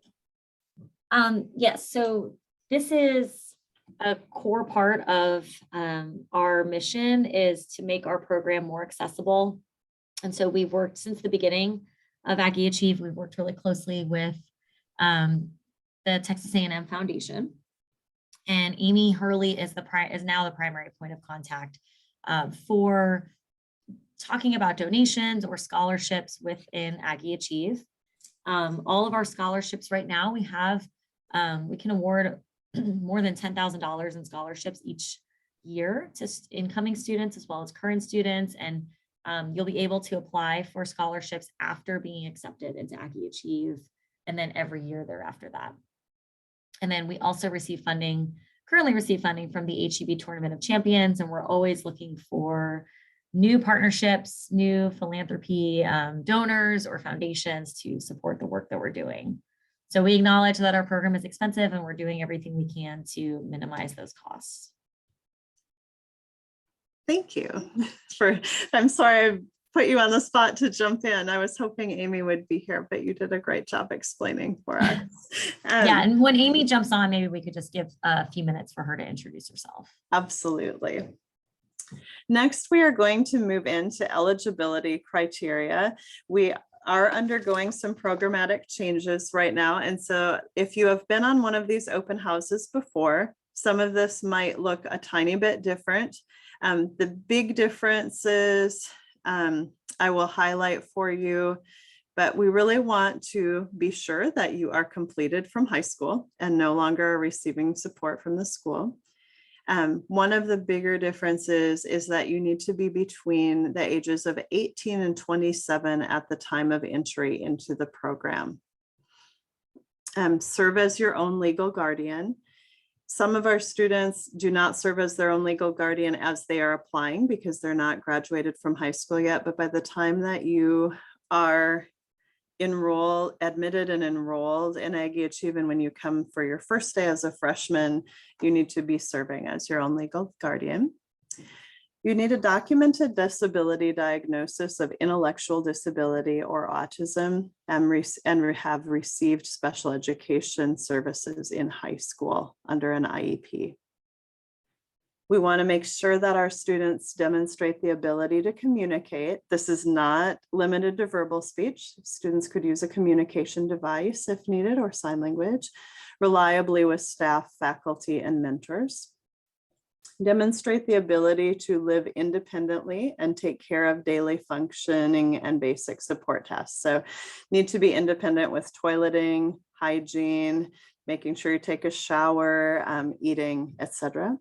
Yes, so this is a core part of our mission is to make our program more accessible. And so we've worked since the beginning of Aggie Achieve. We've worked really closely with the Texas A&M Foundation. And Amy Hurley is now the primary point of contact for talking about donations or scholarships within Aggie Achieve. All of our scholarships right now, we can award more than $10,000 in scholarships each year to incoming students as well as current students. And you'll be able to apply for scholarships after being accepted into Aggie Achieve, and then every year thereafter that. And then we also currently receive funding from the HEB Tournament of Champions, and we're always looking for new partnerships, new philanthropy donors or foundations to support the work that we're doing. So we acknowledge that our program is expensive and we're doing everything we can to minimize those costs. Thank you I'm sorry I put you on the spot to jump in. I was hoping Amy would be here, but you did a great job explaining for us. Yeah, and when Amy jumps on, maybe we could just give a few minutes for her to introduce herself. Absolutely. Next, we are going to move into eligibility criteria. We are undergoing some programmatic changes right now. And so if you have been on one of these open houses before, some of this might look a tiny bit different. The big differences I will highlight for you, but we really want to be sure that you are completed from high school and no longer receiving support from the school. One of the bigger differences is that you need to be between the ages of 18 and 27 at the time of entry into the program. Serve as your own legal guardian. Some of our students do not serve as their own legal guardian as they are applying because they're not graduated from high school yet, but by the time that you are admitted and enrolled in Aggie Achieve, and when you come for your first day as a freshman, you need to be serving as your own legal guardian. You need a documented disability diagnosis of intellectual disability or autism and have received special education services in high school under an IEP. We want to make sure that our students demonstrate the ability to communicate. This is not limited to verbal speech. Students could use a communication device if needed or sign language, reliably with staff, faculty, and mentors. Demonstrate the ability to live independently and take care of daily functioning and basic support tasks. So need to be independent with toileting, hygiene, making sure you take a shower, eating, etc.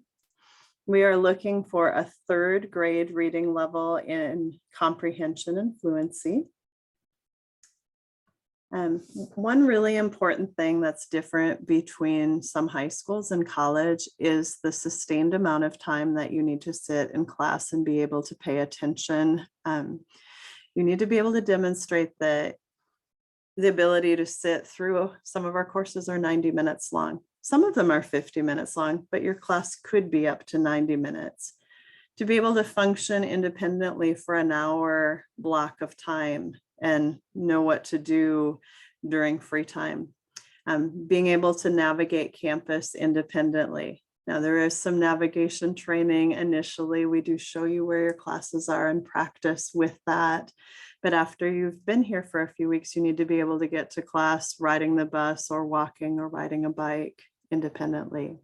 We are looking for a 3rd grade reading level in comprehension and fluency. One really important thing that's different between some high schools and college is the sustained amount of time that you need to sit in class and be able to pay attention. You need to be able to demonstrate the ability to sit through. Some of our courses are 90 minutes long. Some of them are 50 minutes long, but your class could be up to 90 minutes. To be able to function independently for an hour block of time and know what to do during free time. Being able to navigate campus independently. Now, there is some navigation training initially. We do show you where your classes are and practice with that. But after you've been here for a few weeks, you need to be able to get to class riding the bus or walking or riding a bike independently.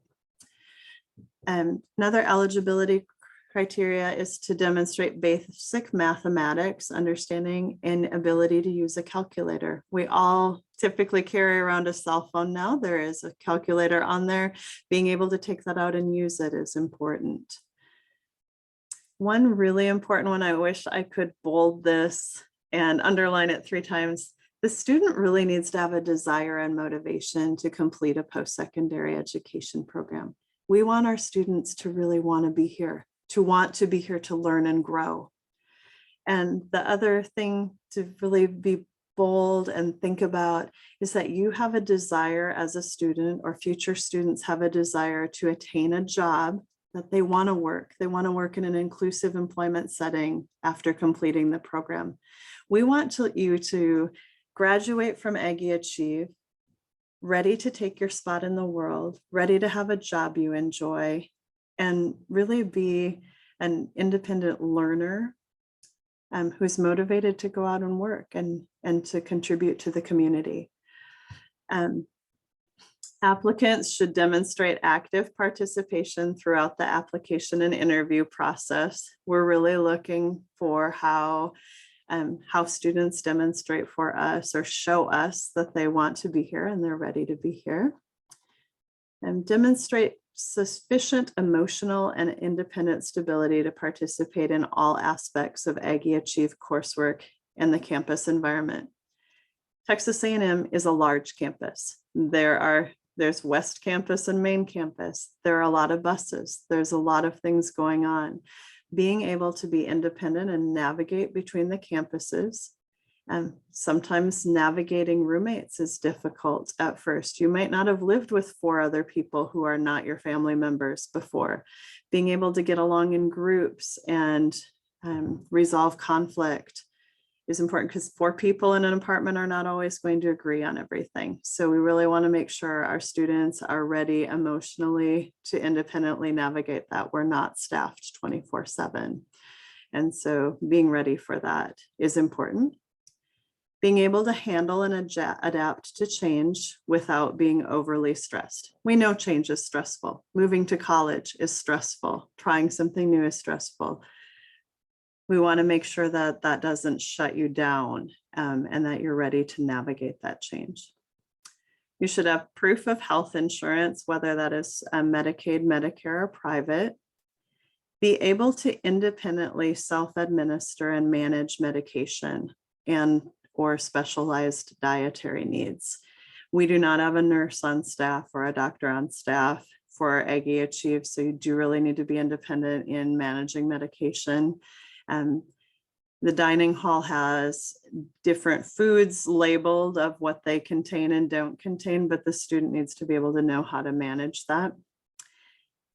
Another eligibility criteria is to demonstrate basic mathematics, understanding, and ability to use a calculator. We all typically carry around a cell phone now. There is a calculator on there. Being able to take that out and use it is important. One really important one, I wish I could bold this and underline it 3 times. The student really needs to have a desire and motivation to complete a post-secondary education program. We want our students to really want to be here, to learn and grow. And the other thing to really be bold and think about is that you have a desire as a student, or future students have a desire to attain a job that they want to work. They want to work in an inclusive employment setting after completing the program. We want you to graduate from Aggie Achieve, ready to take your spot in the world, ready to have a job you enjoy, and really be an independent learner who's motivated to go out and work and to contribute to the community. Applicants should demonstrate active participation throughout the application and interview process. We're really looking for how students demonstrate for us or show us that they want to be here and they're ready to be here. And demonstrate sufficient emotional and independent stability to participate in all aspects of Aggie Achieve coursework and the campus environment. Texas A&M is a large campus. There's West Campus and Main Campus. There are a lot of buses. There's a lot of things going on. Being able to be independent and navigate between the campuses. And sometimes navigating roommates is difficult at first. You might not have lived with 4 other people who are not your family members before. Being able to get along in groups and resolve conflict is important, because 4 people in an apartment are not always going to agree on everything. So we really want to make sure our students are ready emotionally to independently navigate that. We're not staffed 24/7. And so being ready for that is important. Being able to handle and adapt to change without being overly stressed. We know change is stressful. Moving to college is stressful. Trying something new is stressful. We want to make sure that that doesn't shut you down and that you're ready to navigate that change. You should have proof of health insurance, whether that is Medicaid, Medicare, or private. Be able to independently self-administer and manage medication or specialized dietary needs. We do not have a nurse on staff or a doctor on staff for Aggie Achieve, so you do really need to be independent in managing medication. The dining hall has different foods labeled of what they contain and don't contain, but the student needs to be able to know how to manage that.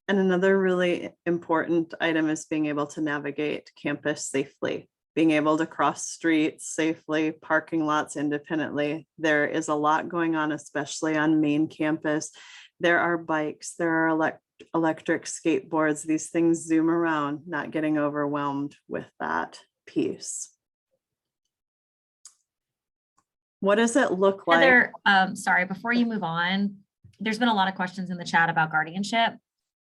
And another really important item is being able to navigate campus safely, being able to cross streets safely, parking lots independently. There is a lot going on, especially on main campus. There are bikes, there are electric skateboards. These things zoom around, not getting overwhelmed with that piece. What does it look like? Heather, sorry, before you move on, there's been a lot of questions in the chat about guardianship.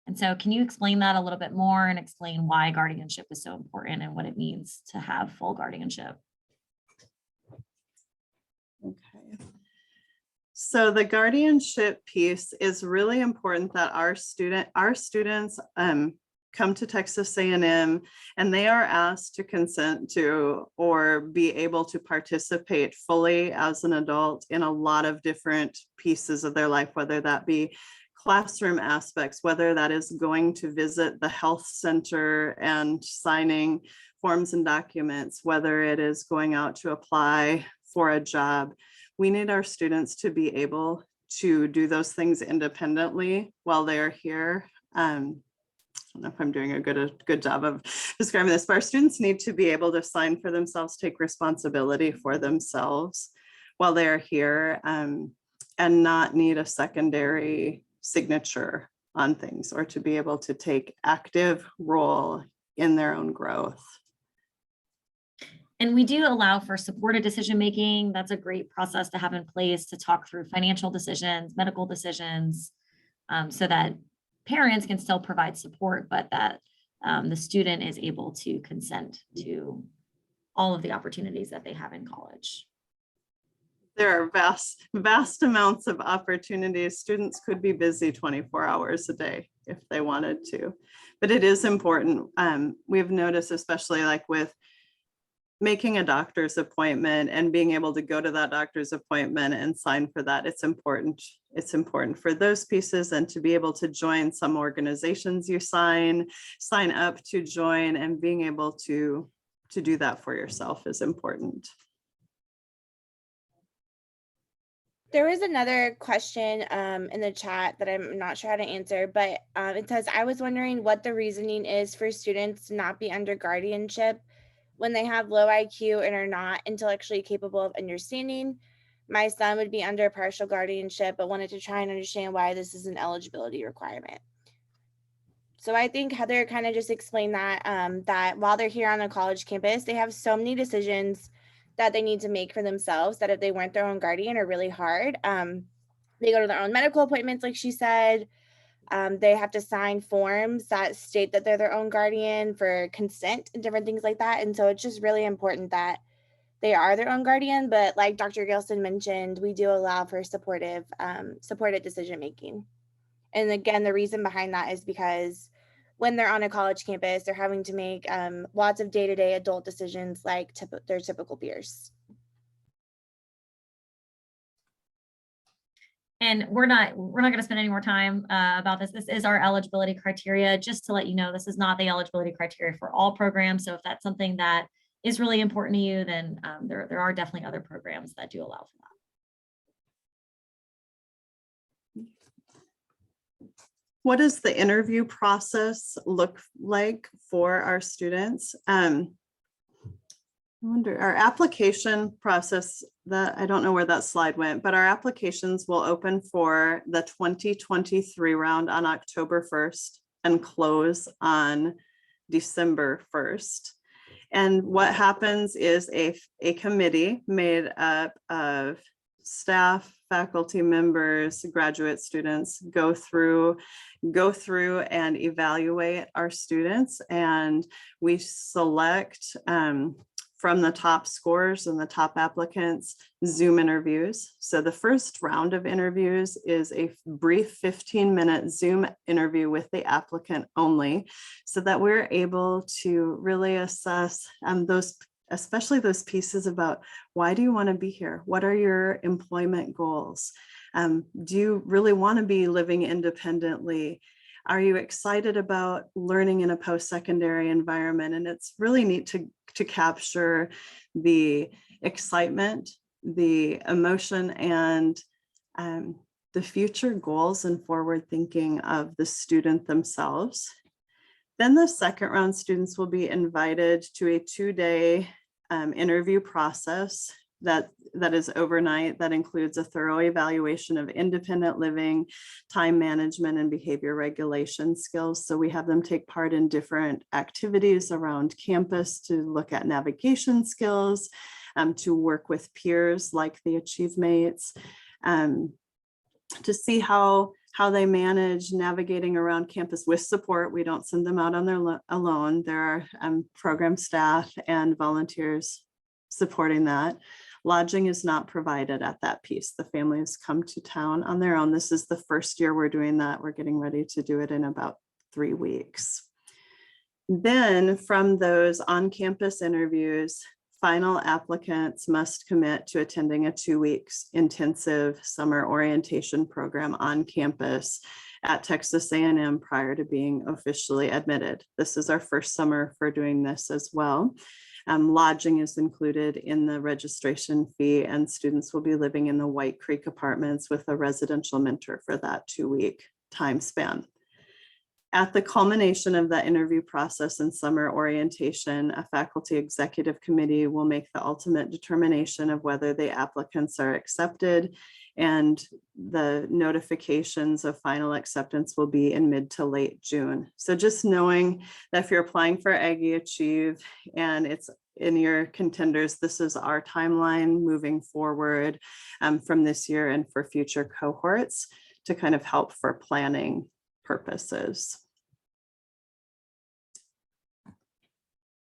And so can you explain that a little bit more and explain why guardianship is so important and what it means to have full guardianship? Okay. So the guardianship piece is really important, that our students come to Texas A&M and they are asked to consent to or be able to participate fully as an adult in a lot of different pieces of their life, whether that be classroom aspects, whether that is going to visit the health center and signing forms and documents, whether it is going out to apply for a job. We need our students to be able to do those things independently while they're here. I don't know if I'm doing a good job of describing this, but our students need to be able to sign for themselves, take responsibility for themselves while they're here, and not need a secondary signature on things, or to be able to take active role in their own growth. And we do allow for supported decision-making. That's a great process to have in place to talk through financial decisions, medical decisions, so that parents can still provide support, but that the student is able to consent to all of the opportunities that they have in college. There are vast amounts of opportunities. Students could be busy 24 hours a day if they wanted to, but it is important. We've noticed, especially like with making a doctor's appointment and being able to go to that doctor's appointment and sign for that. It's important. It's important for those pieces, and to be able to join some organizations you sign up to join, and being able to do that for yourself is important. There was another question in the chat that I'm not sure how to answer, but it says, I was wondering what the reasoning is for students to not be under guardianship when they have low IQ and are not intellectually capable of understanding. My son would be under partial guardianship, but wanted to try and understand why this is an eligibility requirement. So I think Heather kind of just explained that, that while they're here on a college campus, they have so many decisions that they need to make for themselves that if they weren't their own guardian are really hard. They go to their own medical appointments, like she said. They have to sign forms that state that they're their own guardian for consent and different things like that. And so it's just really important that they are their own guardian. But like Dr. Gilson mentioned, we do allow for supported decision making. And again, the reason behind that is because when they're on a college campus, they're having to make lots of day-to-day adult decisions like their typical peers. And we're not going to spend any more time about this. This is our eligibility criteria. Just to let you know, this is not the eligibility criteria for all programs. So if that's something that is really important to you, then there are definitely other programs that do allow for that. What does the interview process look like for our students? I wonder, our application process, that I don't know where that slide went, but our applications will open for the 2023 round on October 1st and close on December 1st. And what happens is a committee made up of staff, faculty members, graduate students go through and evaluate our students, and we select from the top scores and the top applicants Zoom interviews. So the first round of interviews is a brief 15-minute Zoom interview with the applicant only, so that we're able to really assess especially those pieces about why do you want to be here? What are your employment goals? Do you really want to be living independently? Are you excited about learning in a post-secondary environment? And it's really neat to capture the excitement, the emotion, and the future goals and forward thinking of the student themselves. Then the second round students will be invited to a 2-day interview process that is overnight, that includes a thorough evaluation of independent living, time management, and behavior regulation skills. So we have them take part in different activities around campus to look at navigation skills, to work with peers like the Achievemates, to see how they manage navigating around campus with support. We don't send them out on their alone. There are program staff and volunteers supporting that. Lodging is not provided at that piece. The families come to town on their own. This is the first year we're doing that. We're getting ready to do it in about 3 weeks. Then from those on-campus interviews, final applicants must commit to attending a 2 weeks intensive summer orientation program on campus at Texas A&M prior to being officially admitted. This is our first summer for doing this as well. Lodging is included in the registration fee, and students will be living in the White Creek apartments with a residential mentor for that 2-week time span. At the culmination of that interview process and summer orientation, a faculty executive committee will make the ultimate determination of whether the applicants are accepted, and the notifications of final acceptance will be in mid to late June. So just knowing that if you're applying for Aggie Achieve and it's in your contenders, this is our timeline moving forward from this year and for future cohorts to kind of help for planning purposes.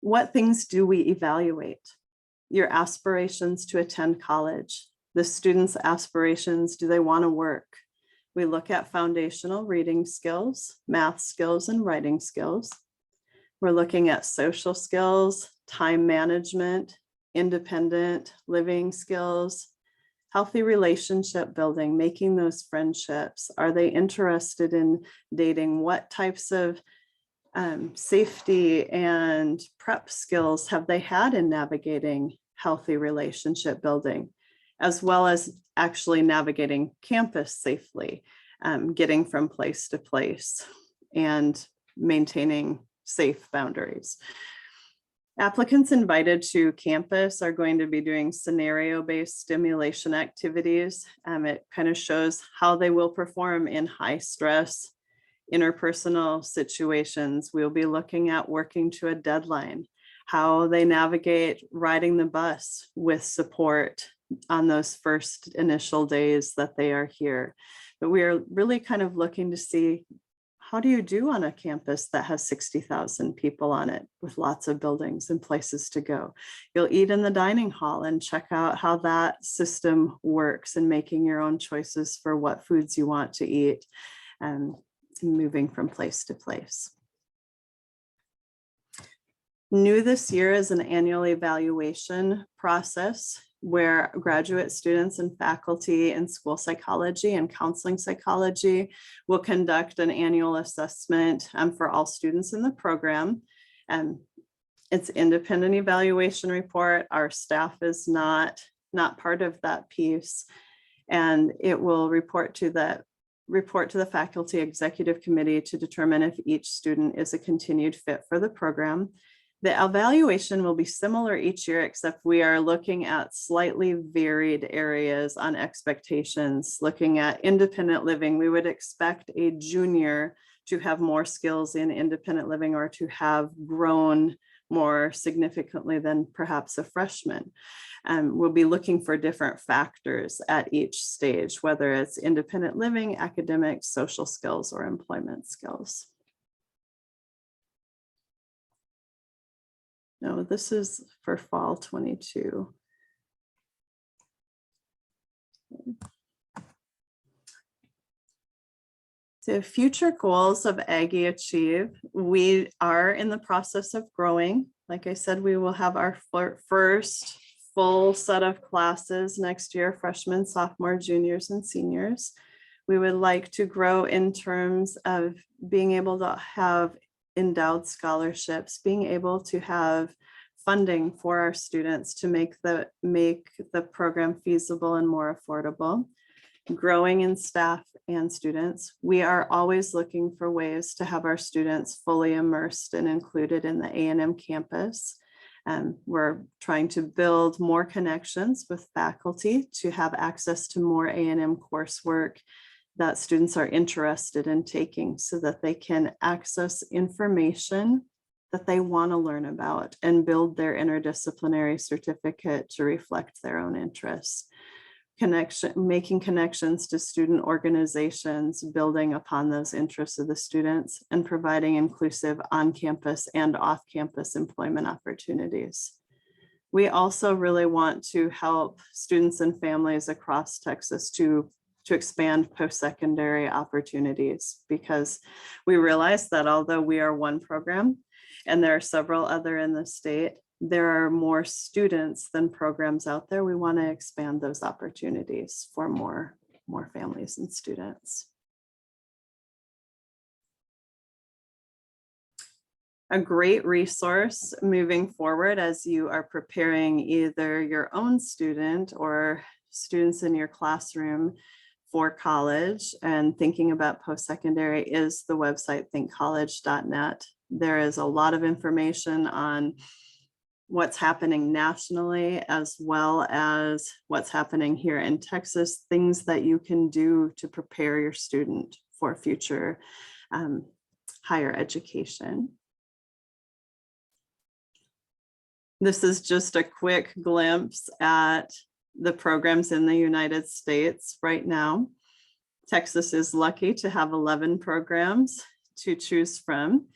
What things do we evaluate? Your aspirations to attend college, the student's aspirations, do they want to work? We look at foundational reading skills, math skills, and writing skills. We're looking at social skills, time management, independent living skills, healthy relationship building, making those friendships. Are they interested in dating? What types of safety and prep skills have they had in navigating healthy relationship building, as well as actually navigating campus safely, getting from place to place and maintaining safe boundaries. Applicants invited to campus are going to be doing scenario-based stimulation activities. It kind of shows how they will perform in high stress interpersonal situations. We'll be looking at working to a deadline, how they navigate riding the bus with support on those first initial days that they are here. But we are really kind of looking to see, how do you do on a campus that has 60,000 people on it with lots of buildings and places to go? You'll eat in the dining hall and check out how that system works and making your own choices for what foods you want to eat and moving from place to place. New this year is an annual evaluation process where graduate students and faculty in school psychology and counseling psychology will conduct an annual assessment for all students in the program. And it's independent evaluation report. Our staff is not part of that piece. And it will report to the faculty executive committee to determine if each student is a continued fit for the program. The evaluation will be similar each year, except we are looking at slightly varied areas on expectations. Looking at independent living, we would expect a junior to have more skills in independent living or to have grown more significantly than perhaps a freshman. We'll be looking for different factors at each stage, whether it's independent living, academic, social skills, or employment skills. No, this is for fall 22. So future goals of Aggie Achieve, we are in the process of growing. Like I said, we will have our first full set of classes next year, freshmen, sophomore, juniors, and seniors. We would like to grow in terms of being able to have endowed scholarships, being able to have funding for our students to make the program feasible and more affordable, growing in staff and students. We are always looking for ways to have our students fully immersed and included in the A&M campus. We're trying to build more connections with faculty to have access to more A&M coursework that students are interested in taking so that they can access information that they want to learn about and build their interdisciplinary certificate to reflect their own interests. Making connections to student organizations, building upon those interests of the students, and providing inclusive on-campus and off-campus employment opportunities. We also really want to help students and families across Texas to expand post-secondary opportunities, because we realize that although we are one program and there are several other in the state, there are more students than programs out there. We want to expand those opportunities for more families and students. A great resource moving forward as you are preparing either your own student or students in your classroom for college and thinking about post-secondary is the website thinkcollege.net. There is a lot of information on what's happening nationally as well as what's happening here in Texas, things that you can do to prepare your student for future higher education. This is just a quick glimpse at the programs in the United States right now. Texas is lucky to have 11 programs to choose from.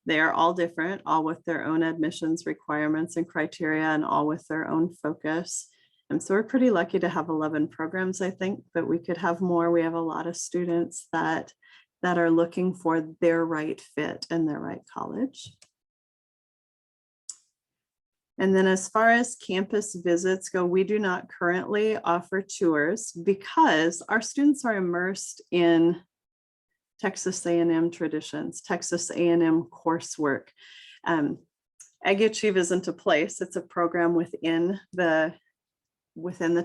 They are all different, all with their own admissions requirements and criteria, and all with their own focus. And so we're pretty lucky to have 11 programs, I think, but we could have more. We have a lot of students that are looking for their right fit and their right college. And then as far as campus visits go, we do not currently offer tours because our students are immersed in Texas A&M traditions, Texas A&M coursework. Aggie Achieve isn't a place, it's a program within the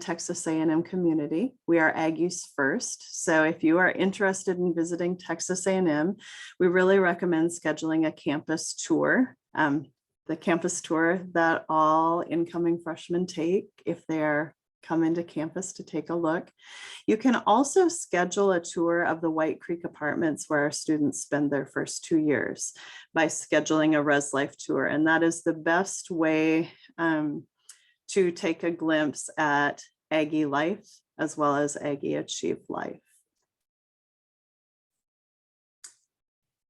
Texas A&M community. We are Aggie's first. So if you are interested in visiting Texas A&M, we really recommend scheduling a campus tour. The campus tour that all incoming freshmen take if they're come into campus to take a look. You can also schedule a tour of the White Creek apartments where our students spend their first 2 years by scheduling a Res Life tour. And that is the best way to take a glimpse at Aggie Life, as well as Aggie Achieve Life.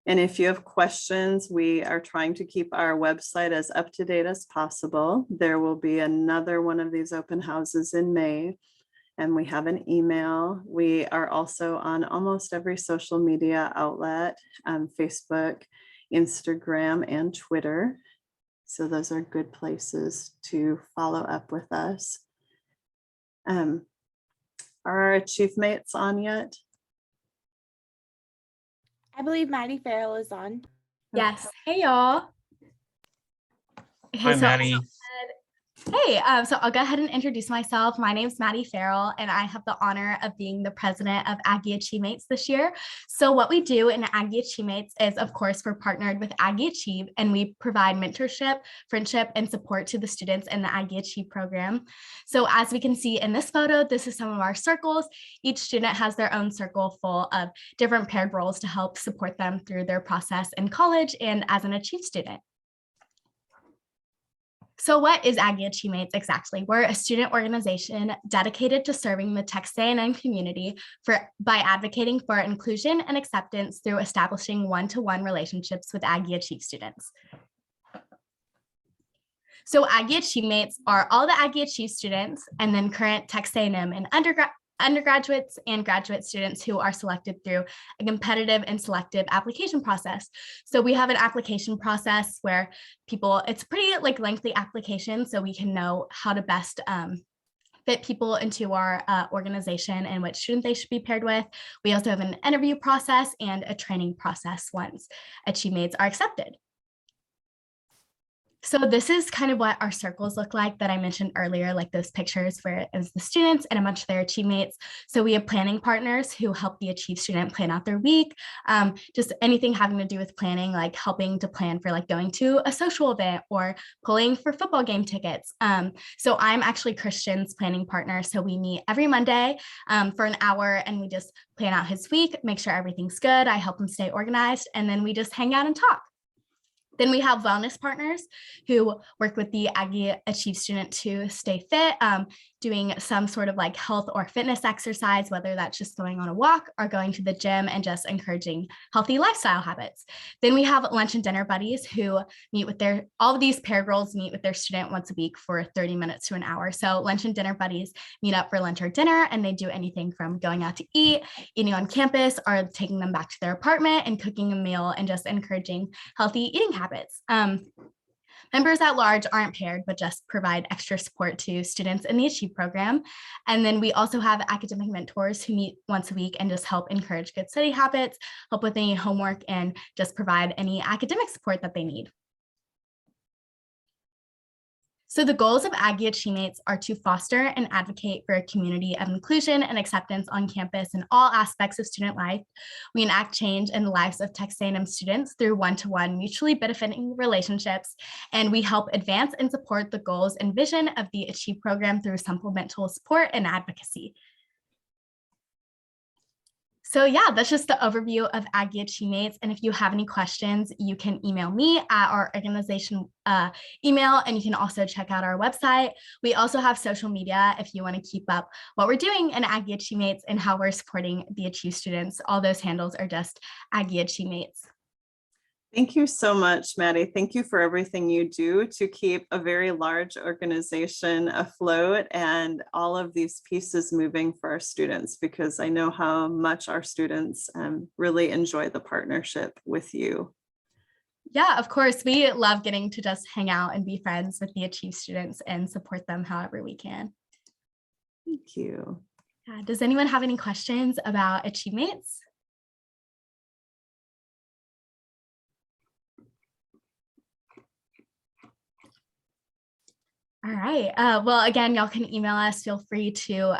And if you have questions, we are trying to keep our website as up to date as possible. There will be another one of these open houses in May, and we have an email. We are also on almost every social media outlet, Facebook, Instagram, and Twitter. So those are good places to follow up with us. Are our Achieve Mates on yet? I believe Maddie Farrell is on. Yes. Hey, y'all. Hi, Maddie. So I'll go ahead and introduce myself. My name is Maddie Farrell, and I have the honor of being the president of Aggie Achieve Mates this year. So what we do in Aggie Achieve Mates is, of course, we're partnered with Aggie Achieve, and we provide mentorship, friendship, and support to the students in the Aggie Achieve program. So as we can see in this photo, this is some of our circles. Each student has their own circle full of different paired roles to help support them through their process in college and as an Achieve student. So what is Aggie Achieve Mates exactly? We're a student organization dedicated to serving the Texas A&M community by advocating for inclusion and acceptance through establishing one-to-one relationships with Aggie Achieve students. So Aggie Achieve Mates are all the Aggie Achieve students and then current Texas A&M and undergraduates and graduate students who are selected through a competitive and selective application process. So we have an application process where it's pretty lengthy application, so we can know how to best fit people into our organization and which student they should be paired with. We also have an interview process and a training process once Achieve Mates are accepted. So this is kind of what our circles look like that I mentioned earlier, like those pictures where it was the students and a bunch of their Achieve Mates. So we have planning partners who help the Achieve student plan out their week, just anything having to do with planning, like helping to plan for going to a social event or pulling for football game tickets. So I'm actually Christian's planning partner. So we meet every Monday for an hour and we just plan out his week, make sure everything's good. I help him stay organized, and then we just hang out and talk. Then we have wellness partners who work with the Aggie Achieve student to stay fit, doing some sort of health or fitness exercise, whether that's just going on a walk or going to the gym and just encouraging healthy lifestyle habits. Then we have lunch and dinner buddies who meet with all of these paired roles meet with their student once a week for 30 minutes to an hour. So lunch and dinner buddies meet up for lunch or dinner, and they do anything from going out to eat, eating on campus, or taking them back to their apartment and cooking a meal and just encouraging healthy eating habits. Members at large aren't paired, but just provide extra support to students in the Achieve program. And then we also have academic mentors who meet once a week and just help encourage good study habits, help with any homework, and just provide any academic support that they need. So the goals of Aggie Achieve Mates are to foster and advocate for a community of inclusion and acceptance on campus in all aspects of student life. We enact change in the lives of Texas A&M students through one-to-one mutually benefiting relationships, and we help advance and support the goals and vision of the Achieve program through supplemental support and advocacy. So yeah, that's just the overview of Aggie Achieve Mates. And if you have any questions, you can email me at our organization email, and you can also check out our website. We also have social media if you want to keep up what we're doing in Aggie Achieve Mates and how we're supporting the Achieve students. All those handles are just Aggie Achieve Mates. Thank you so much, Maddie. Thank you for everything you do to keep a very large organization afloat and all of these pieces moving for our students, because I know how much our students really enjoy the partnership with you. Yeah, of course. We love getting to just hang out and be friends with the Achieve students and support them however we can. Thank you. Does anyone have any questions about Achieve Mates? All right. Well, again, y'all can email us. Feel free to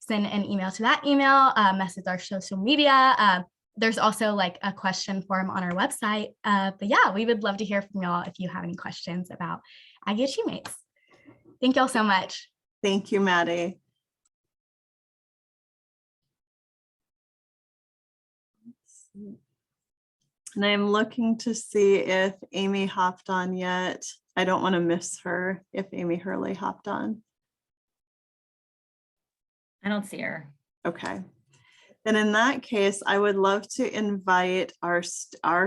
send an email to that email, message our social media. There's also a question form on our website. But yeah, we would love to hear from y'all if you have any questions about Aggie Achieve Mates. Thank y'all so much. Thank you, Maddie. And I'm looking to see if Amy hopped on yet. I don't want to miss her if Amy Hurley hopped on. I don't see her. Okay. Then in that case, I would love to invite our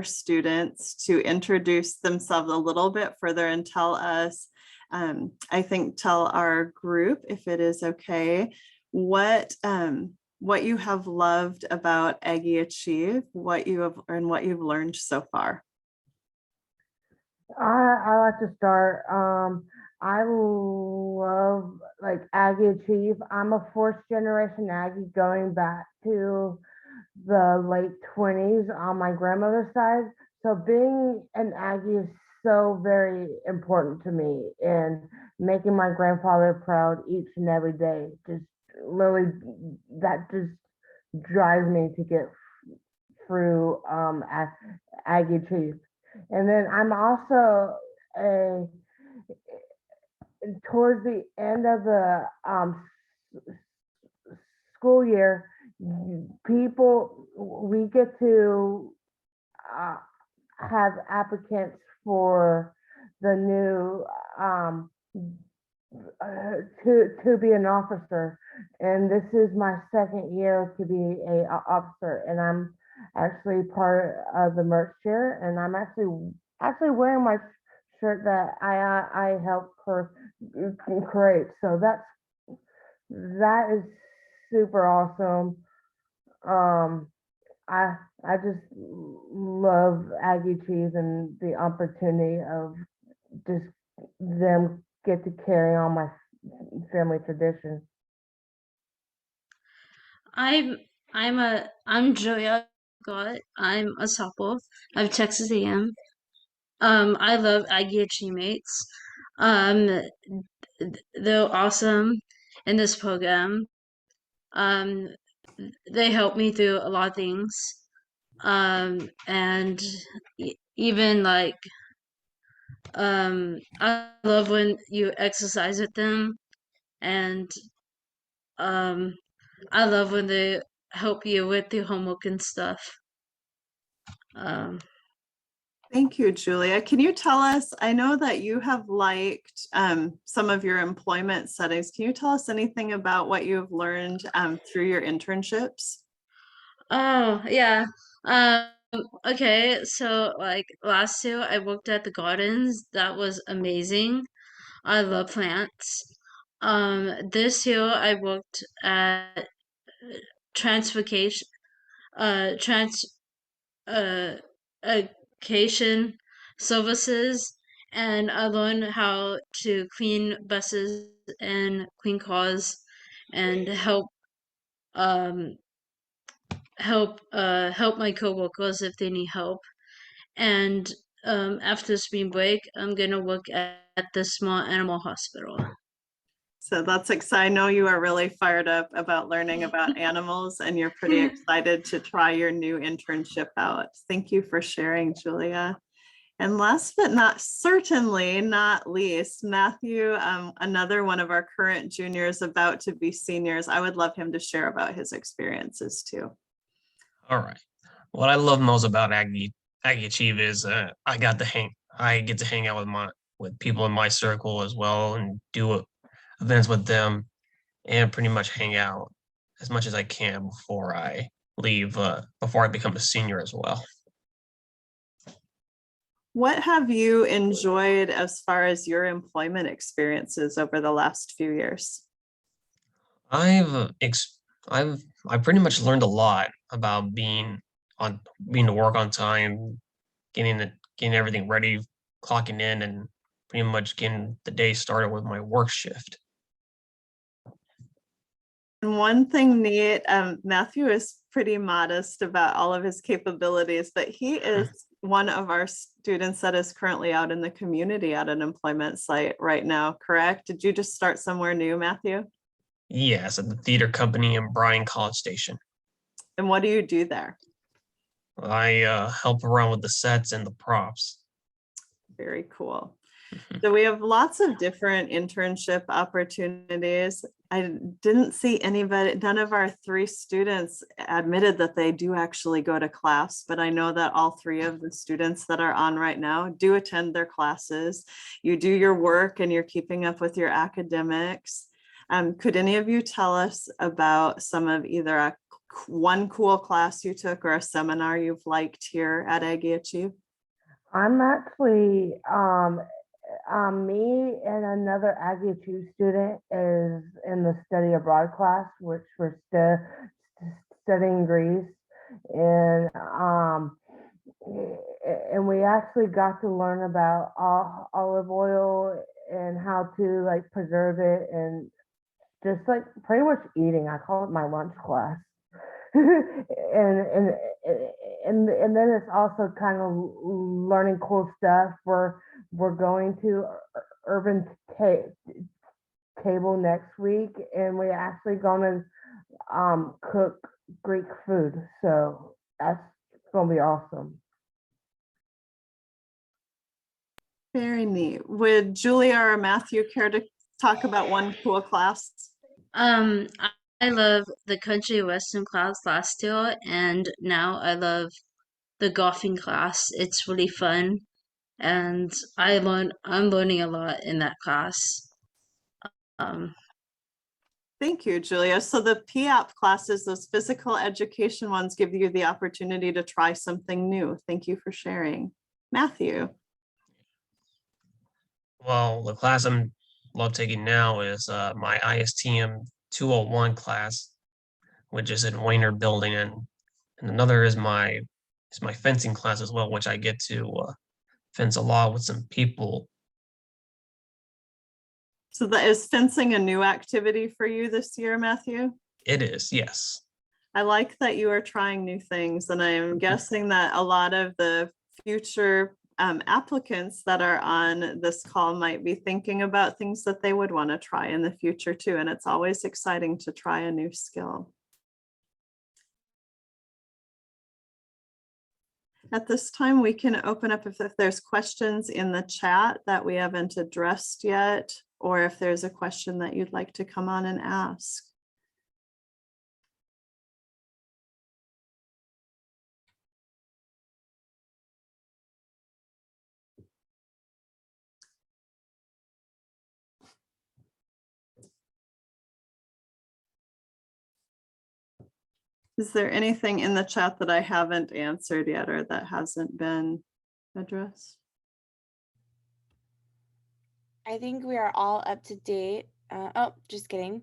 students to introduce themselves a little bit further and tell us, tell our group, if it is okay, what you have loved about Aggie Achieve, what you've learned so far. I like to start. I love like Aggie Achieve. I'm a fourth generation Aggie going back to the late 20s on my grandmother's side. So being an Aggie is so very important to me, and making my grandfather proud each and every day. Just really, that just drives me to get through Aggie Achieve. And then I'm also towards the end of the school year, we get to have applicants for the new to be an officer, and this is my second year to be a officer, and I'm actually part of the merch chair, and I'm actually wearing my shirt that I helped create. So that is super awesome. I just love Aggie Cheese and the opportunity of just them get to carry on my family tradition. I'm Joya Gott. I'm a sophomore of Texas A&M. I love Aggie teammates. They're awesome in this program. They help me through a lot of things. And even like, I love when you exercise with them, and I love when they help you with the homework and stuff. Thank you, Julia. Can you tell us, I know that you have liked some of your employment settings. Can you tell us anything about what you've learned through your internships? Oh, yeah. Okay, so like last year I worked at the gardens. That was amazing. I love plants. This year I worked at transportation, trans, education services, and I learned how to clean buses and clean cars and um help my coworkers if they need help. And after spring break, I'm gonna work at the small animal hospital. So that's exciting. I know you are really fired up about learning about animals, and you're pretty excited to try your new internship out. Thank you for sharing, Julia. And last but certainly not least, Matthew, another one of our current juniors about to be seniors. I would love him to share about his experiences too. All right. What I love most about Aggie Achieve is I get to hang out with people in my circle as well, and do events with them, and pretty much hang out as much as I can before I leave, before I become a senior as well. What have you enjoyed as far as your employment experiences over the last few years? I've pretty much learned a lot about being to work on time, getting everything ready, clocking in, and pretty much getting the day started with my work shift. And one thing neat, Matthew is pretty modest about all of his capabilities, but he is one of our students that is currently out in the community at an employment site right now, correct? Did you just start somewhere new, Matthew? Yes, at the theater company in Bryan College Station. And what do you do there? I help around with the sets and the props. Very cool. So we have lots of different internship opportunities. I didn't see anybody, none of our 3 students admitted that they do actually go to class, but I know that all 3 of the students that are on right now do attend their classes. You do your work and you're keeping up with your academics. Could any of you tell us about some of either one cool class you took or a seminar you've liked here at Aggie Achieve? I'm actually, me and another Aggie Achieve student is in the study abroad class, which we're studying Greece. And we actually got to learn about olive oil and how to like preserve it and just like pretty much eating. I call it my lunch class. and then it's also kind of learning cool stuff. We're going to Urban Table next week, and we're actually going to cook Greek food. So that's gonna be awesome. Very neat. Would Julia or Matthew care to talk about one cool class? I love the country western class last year, and now I love the golfing class. It's really fun, and I'm learning a lot in that class. Thank you, Julia. So the PAP classes, those physical education ones, give you the opportunity to try something new. Thank you for sharing. Matthew. Well, the class I'm love taking now is my ISTM 201 class, which is in Weiner Building, and another is my fencing class as well, which I get to fence a lot with some people. So that is fencing a new activity for you this year, Matthew? It is, yes. I like that you are trying new things, and I'm guessing that a lot of the future applicants that are on this call might be thinking about things that they would want to try in the future too. And it's always exciting to try a new skill. At this time, we can open up if there's questions in the chat that we haven't addressed yet, or if there's a question that you'd like to come on and ask. Is there anything in the chat that I haven't answered yet or that hasn't been addressed? I think we are all up to date. Oh, just kidding.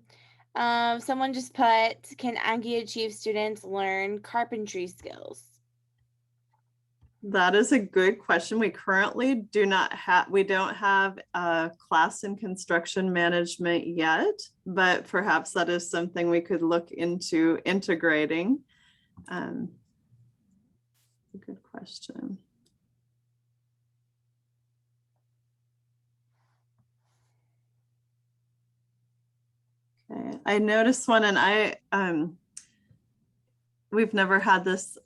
Someone just put, can Aggie Achieve students learn carpentry skills? That is a good question. We currently don't have a class in construction management yet, but perhaps that is something we could look into integrating. A good question. Okay, I noticed one, and we've never had this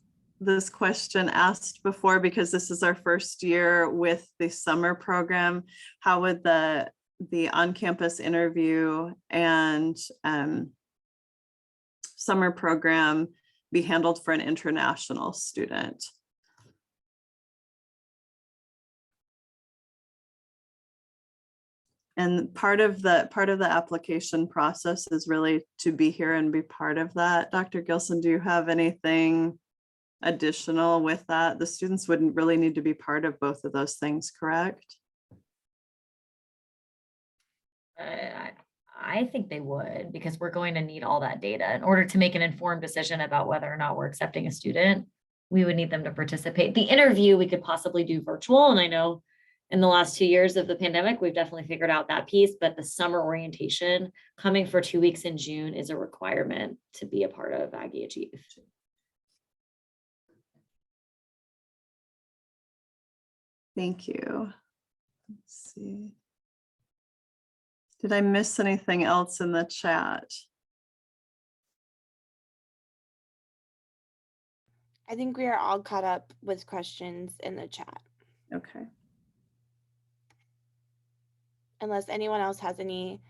question asked before because this is our first year with the summer program. How would the on-campus interview and summer program be handled for an international student? And part of the application process is really to be here and be part of that. Dr. Gilson, do you have anything additional with that? The students wouldn't really need to be part of both of those things, correct? I think they would, because we're going to need all that data in order to make an informed decision about whether or not we're accepting a student. We would need them to participate. The interview we could possibly do virtual, and I know in the last 2 years of the pandemic, we've definitely figured out that piece, but the summer orientation coming for 2 weeks in June is a requirement to be a part of Aggie Achieve. Thank you. Let's see. Did I miss anything else in the chat? I think we are all caught up with questions in the chat. Okay. Unless anyone else has any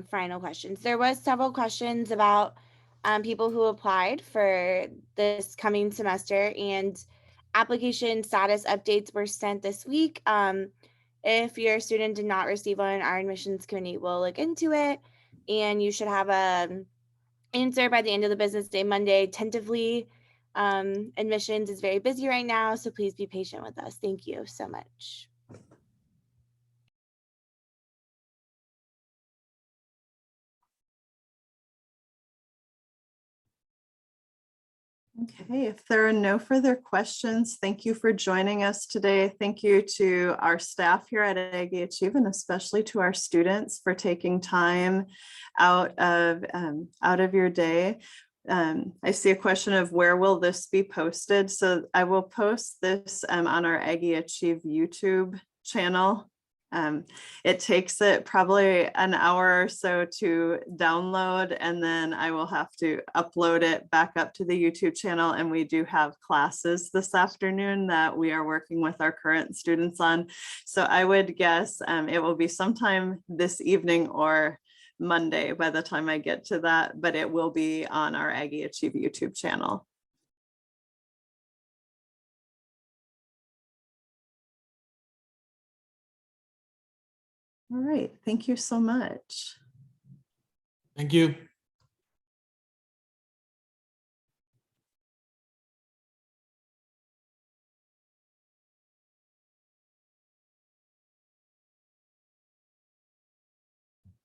final questions. There was several questions about people who applied for this coming semester, and application status updates were sent this week. If your student did not receive one, our admissions committee will look into it. and you should have a answer by the end of the business day Monday. Tentatively, admissions is very busy right now, so please be patient with us. Thank you so much. Okay, if there are no further questions, thank you for joining us today. Thank you to our staff here at Aggie Achieve, and especially to our students for taking time out of your day. I see a question of where will this be posted? So I will post this on our Aggie Achieve YouTube channel. It takes it probably an hour or so to download, and then I will have to upload it back up to the YouTube channel. And we do have classes this afternoon that we are working with our current students on. So I would guess it will be sometime this evening or Monday by the time I get to that, but it will be on our Aggie Achieve YouTube channel. All right, thank you so much. Thank you.